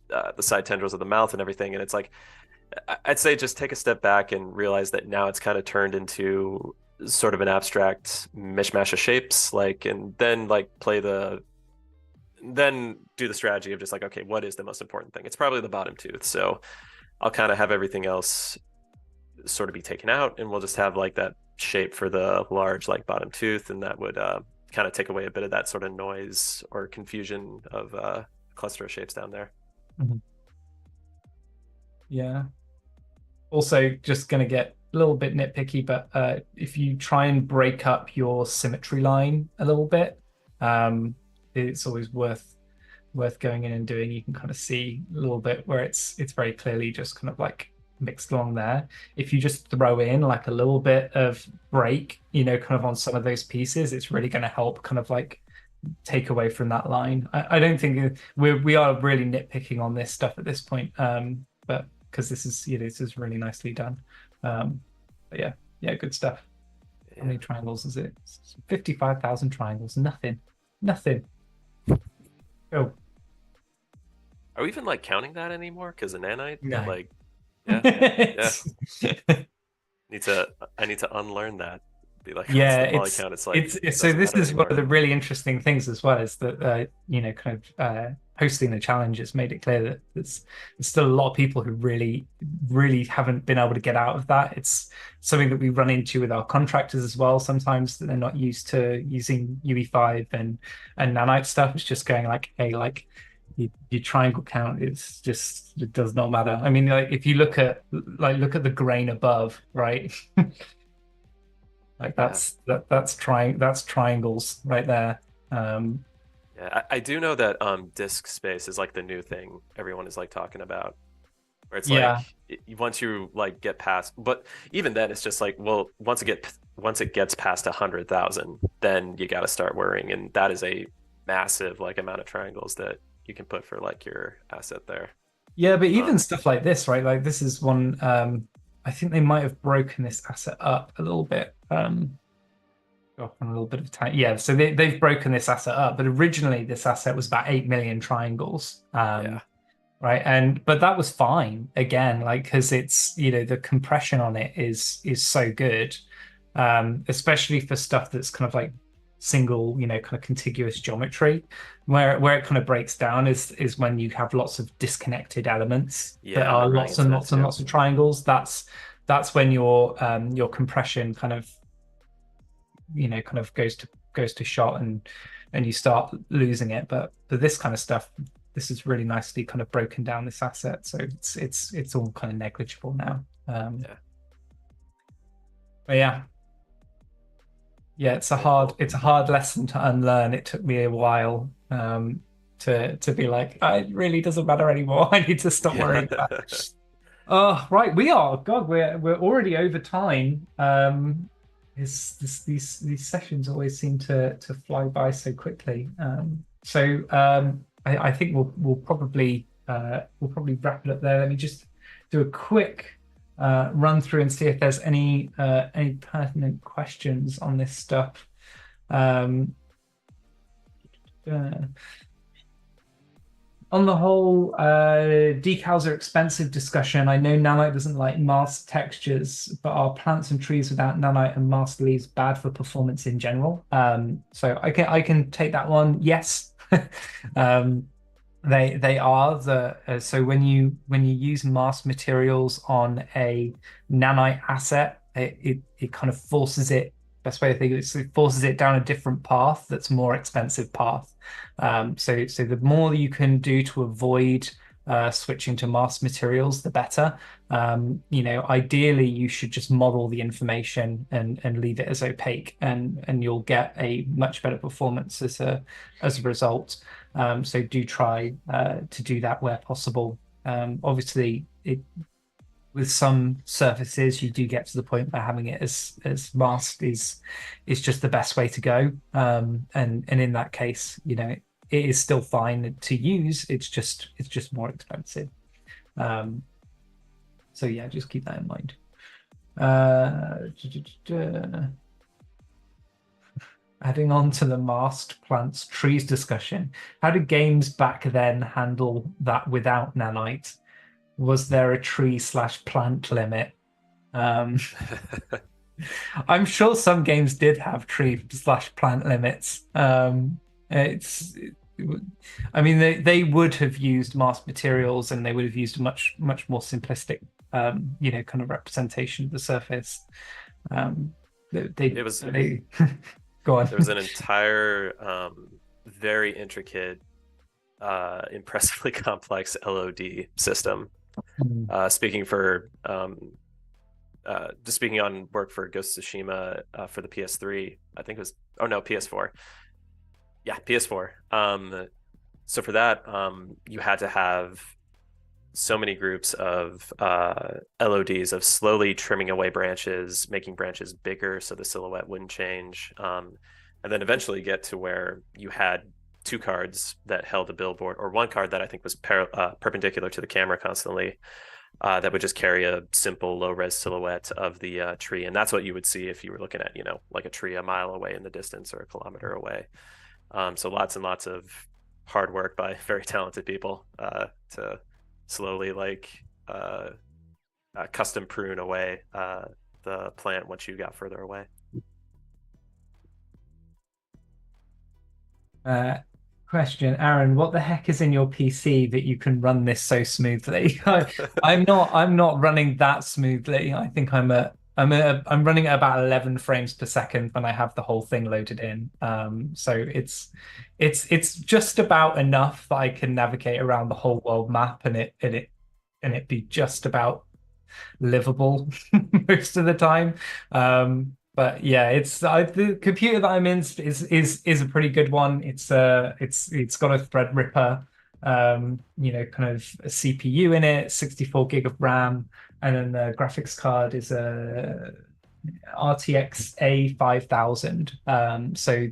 the side tendrils of the mouth and everything. And it's like I'd say just take a step back and realize that now it's kind of turned into sort of an abstract mishmash of shapes. Like, and then like then do the strategy of just like, okay, what is the most important thing? It's probably the bottom tooth. So I'll kind of have everything else sort of be taken out, and we'll just have like that shape for the large like bottom tooth, and that would kind of take away a bit of that sort of noise or confusion of cluster of shapes down there. Yeah. Also, just going to get a little bit nitpicky, but if you try and break up your symmetry line a little bit, it's always worth going in and doing. You can kind of see a little bit where it's very clearly just kind of like mixed along there. If you just throw in like a little bit of break, kind of on some of those pieces, it's really going to help kind of like take away from that line. I don't think we are really nitpicking on this stuff at this point, but because this is really nicely done. But yeah, good stuff. How many triangles is it? 55,000 triangles. Nothing. Oh. Are we even like counting that anymore? Because the nanite, No. like, yeah. I need to unlearn that. Be like, yeah, count. It's like so this is one of the really interesting things as well, is that kind of hosting the challenge has made it clear that there's still a lot of people who really haven't been able to get out of that. It's something that we run into with our contractors as well sometimes, that they're not used to using UE5 and nanite stuff. It's just going like, hey, like your triangle count is just, it does not matter. I mean, like if you look at the grain above, right? Like that's triangles right there. Yeah, I do know that disk space is like the new thing everyone is like talking about, where it's like once you like get past, but even then it's just like, well, once it gets past 100,000, then you got to start worrying, and that is a massive like amount of triangles that you can put for like your asset there. Yeah, but even stuff like this, right? Like this is one. I think they might have broken this asset up a little bit. On a little bit of time. Yeah, so they've broken this asset up, but originally this asset was about 8 million triangles. Right. But that was fine again, like, because it's, the compression on it is so good. especially for stuff that's kind of like single, kind of contiguous geometry. Where it kind of breaks down is when you have lots of disconnected elements that Yeah, I've are been running lots into and that lots and too. lots of triangles. That's when your compression kind of kind of goes to shot, and you start losing it. But for this kind of stuff, this is really nicely kind of broken down, this asset, so it's all kind of negligible now. Yeah. But yeah, Okay, cool. it's a hard lesson to unlearn. It took me a while to be like, it really doesn't matter anymore. I need to stop Yeah. worrying about it. Oh, right. We're already over time. These sessions always seem to fly by so quickly. I think we'll probably wrap it up there. Let me just do a quick run through and see if there's any pertinent questions on this stuff. Um, uh, on the whole, decals are expensive discussion. I know Nanite doesn't like masked textures, but are plants and trees without Nanite and masked leaves bad for performance in general? So I can take that one. Yes. um, they are so when you use masked materials on a nanite asset, it kind of forces it. Best way to think of it is it forces it down a different path that's more expensive path. So the more you can do to avoid switching to masked materials, the better. Ideally, you should just model the information and leave it as opaque, and you'll get a much better performance as a result. So do try to do that where possible. Obviously, with some surfaces, you do get to the point where having it as masked is just the best way to go. And in that case, it is still fine to use. It's just more expensive. Um, so yeah, just keep that in mind. Uh, Adding on to the masked plants trees discussion, how did games back then handle that without nanite? Was there a tree/plant limit? Um, I'm sure some games did have tree/plant limits. It's, I mean, they would have used masked materials, and they would have used a much more simplistic, kind of representation of the surface. Um, It was they go on. there was an entire very intricate impressively complex LOD system. Speaking for just speaking on work for Ghost of Tsushima for the PS3, I think it was, oh no, PS4. Yeah, PS4. So for that, you had to have so many groups of LODs of slowly trimming away branches, making branches bigger so the silhouette wouldn't change, and then eventually get to where you had two cards that held a billboard, or one card that I think was perpendicular to the camera constantly, that would just carry a simple low-res silhouette of the tree. And that's what you would see if you were looking at, like a tree a mile away in the distance or a kilometer away. So lots and lots of hard work by very talented people to slowly custom prune away the plant once you got further away. Question, Aaron, what the heck is in your PC that you can run this so smoothly? I'm not running that smoothly. I think I'm running at about 11 frames per second when I have the whole thing loaded in. So it's just about enough that I can navigate around the whole world map, and it be just about livable most of the time. But yeah, the computer that I'm in is a pretty good one. It's got a Threadripper, kind of a CPU in it, 64 gig of RAM, and then the graphics card is a RTX A5000. So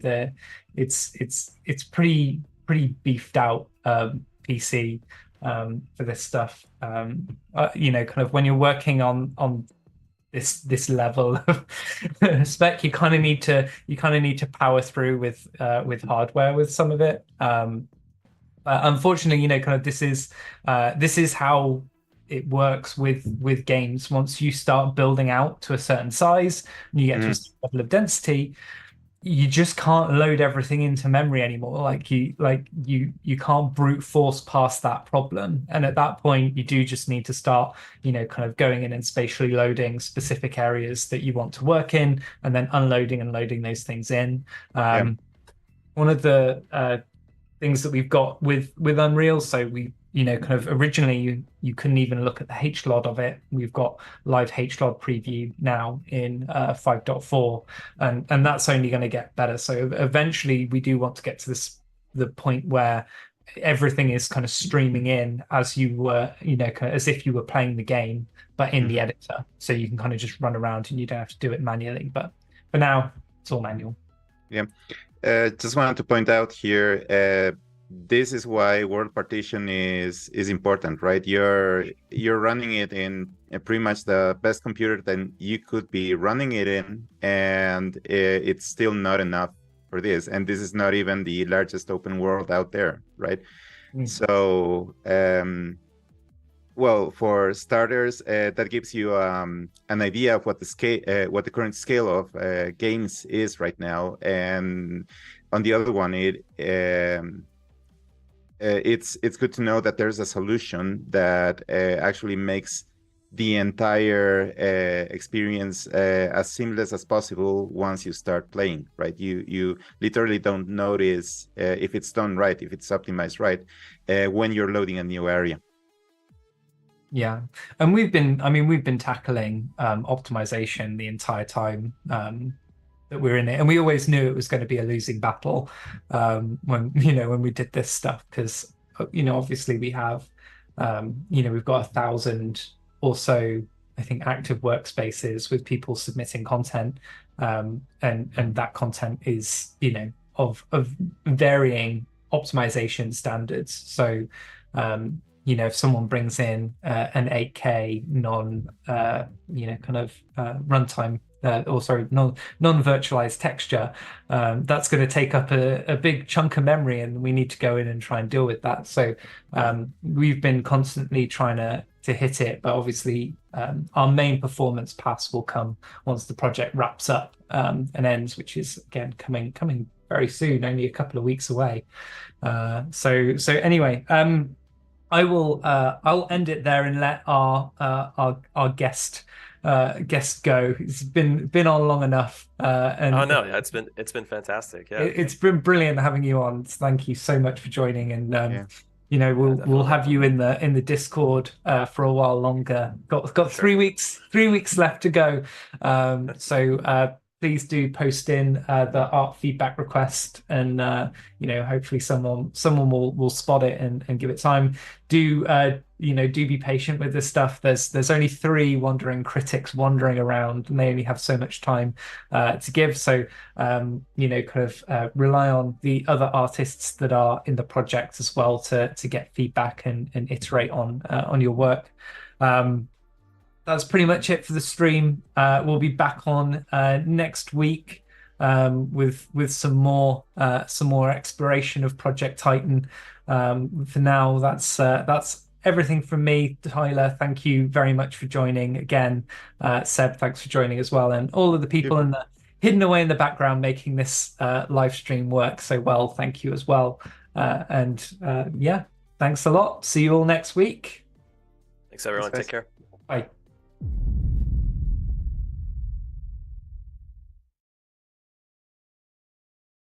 it's pretty beefed out PC for this stuff. Kind of when you're working on this level of spec, you kind of need to power through with hardware with some of it. Unfortunately, kind of this is how it works with games. Once you start building out to a certain size and you get to a certain level of density, you just can't load everything into memory anymore. You can't brute force past that problem. And at that point, you do just need to start, kind of going in and spatially loading specific areas that you want to work in, and then unloading and loading those things in. Yeah. One of the things that we've got with Unreal, so we, kind of originally you couldn't even look at the HLOD of it. We've got live HLOD preview now in 5.4, and that's only going to get better. So eventually we do want to get to the point where everything is kind of streaming in as you were, kind of as if you were playing the game, but in the editor. So you can kind of just run around and you don't have to do it manually. But for now, it's all manual. Yeah. Just wanted to point out here, this is why world partition is important, right? You're running it in pretty much the best computer that you could be running it in, and it's still not enough for this. And this is not even the largest open world out there, right? So, well, for starters, that gives you an idea of what the current scale of games is right now. And on the other one, it's good to know that there's a solution that actually makes the entire experience as seamless as possible once you start playing, right? You literally don't notice if it's done right, if it's optimized right, when you're loading a new area. Yeah, and we've been tackling optimization the entire time that we're in it, and we always knew it was going to be a losing battle when we did this stuff, because obviously we have we've got 1,000 or so, I think, active workspaces with people submitting content, and that content is of varying optimization standards. So if someone brings in an 8K runtime, non-virtualized texture, that's going to take up a big chunk of memory, and we need to go in and try and deal with that. So we've been constantly trying to hit it, but obviously our main performance pass will come once the project wraps up and ends, which is again coming very soon, only a couple of weeks away. So anyway, I'll end it there and let our guest go. It's been on long enough. And oh no, yeah, it's been fantastic. Yeah, it's been brilliant having you on. Thank you so much for joining, and we'll have you in the Discord for a while longer. Got Sure. 3 weeks left to go. So please do post in the art feedback request, and hopefully someone will spot it and give it time. Do be patient with this stuff. There's only 3 wandering critics wandering around, and they only have so much time to give. So rely on the other artists that are in the project as well to get feedback and iterate on your work. That's pretty much it for the stream. We'll be back on next week with some more exploration of Project Titan. For now, that's everything from me. Tyler, thank you very much for joining again. Seb, thanks for joining as well, and all of the people hidden away in the background making this live stream work so well. Thank you as well. Yeah, thanks a lot. See you all next week. Thanks everyone. Take care. Bye.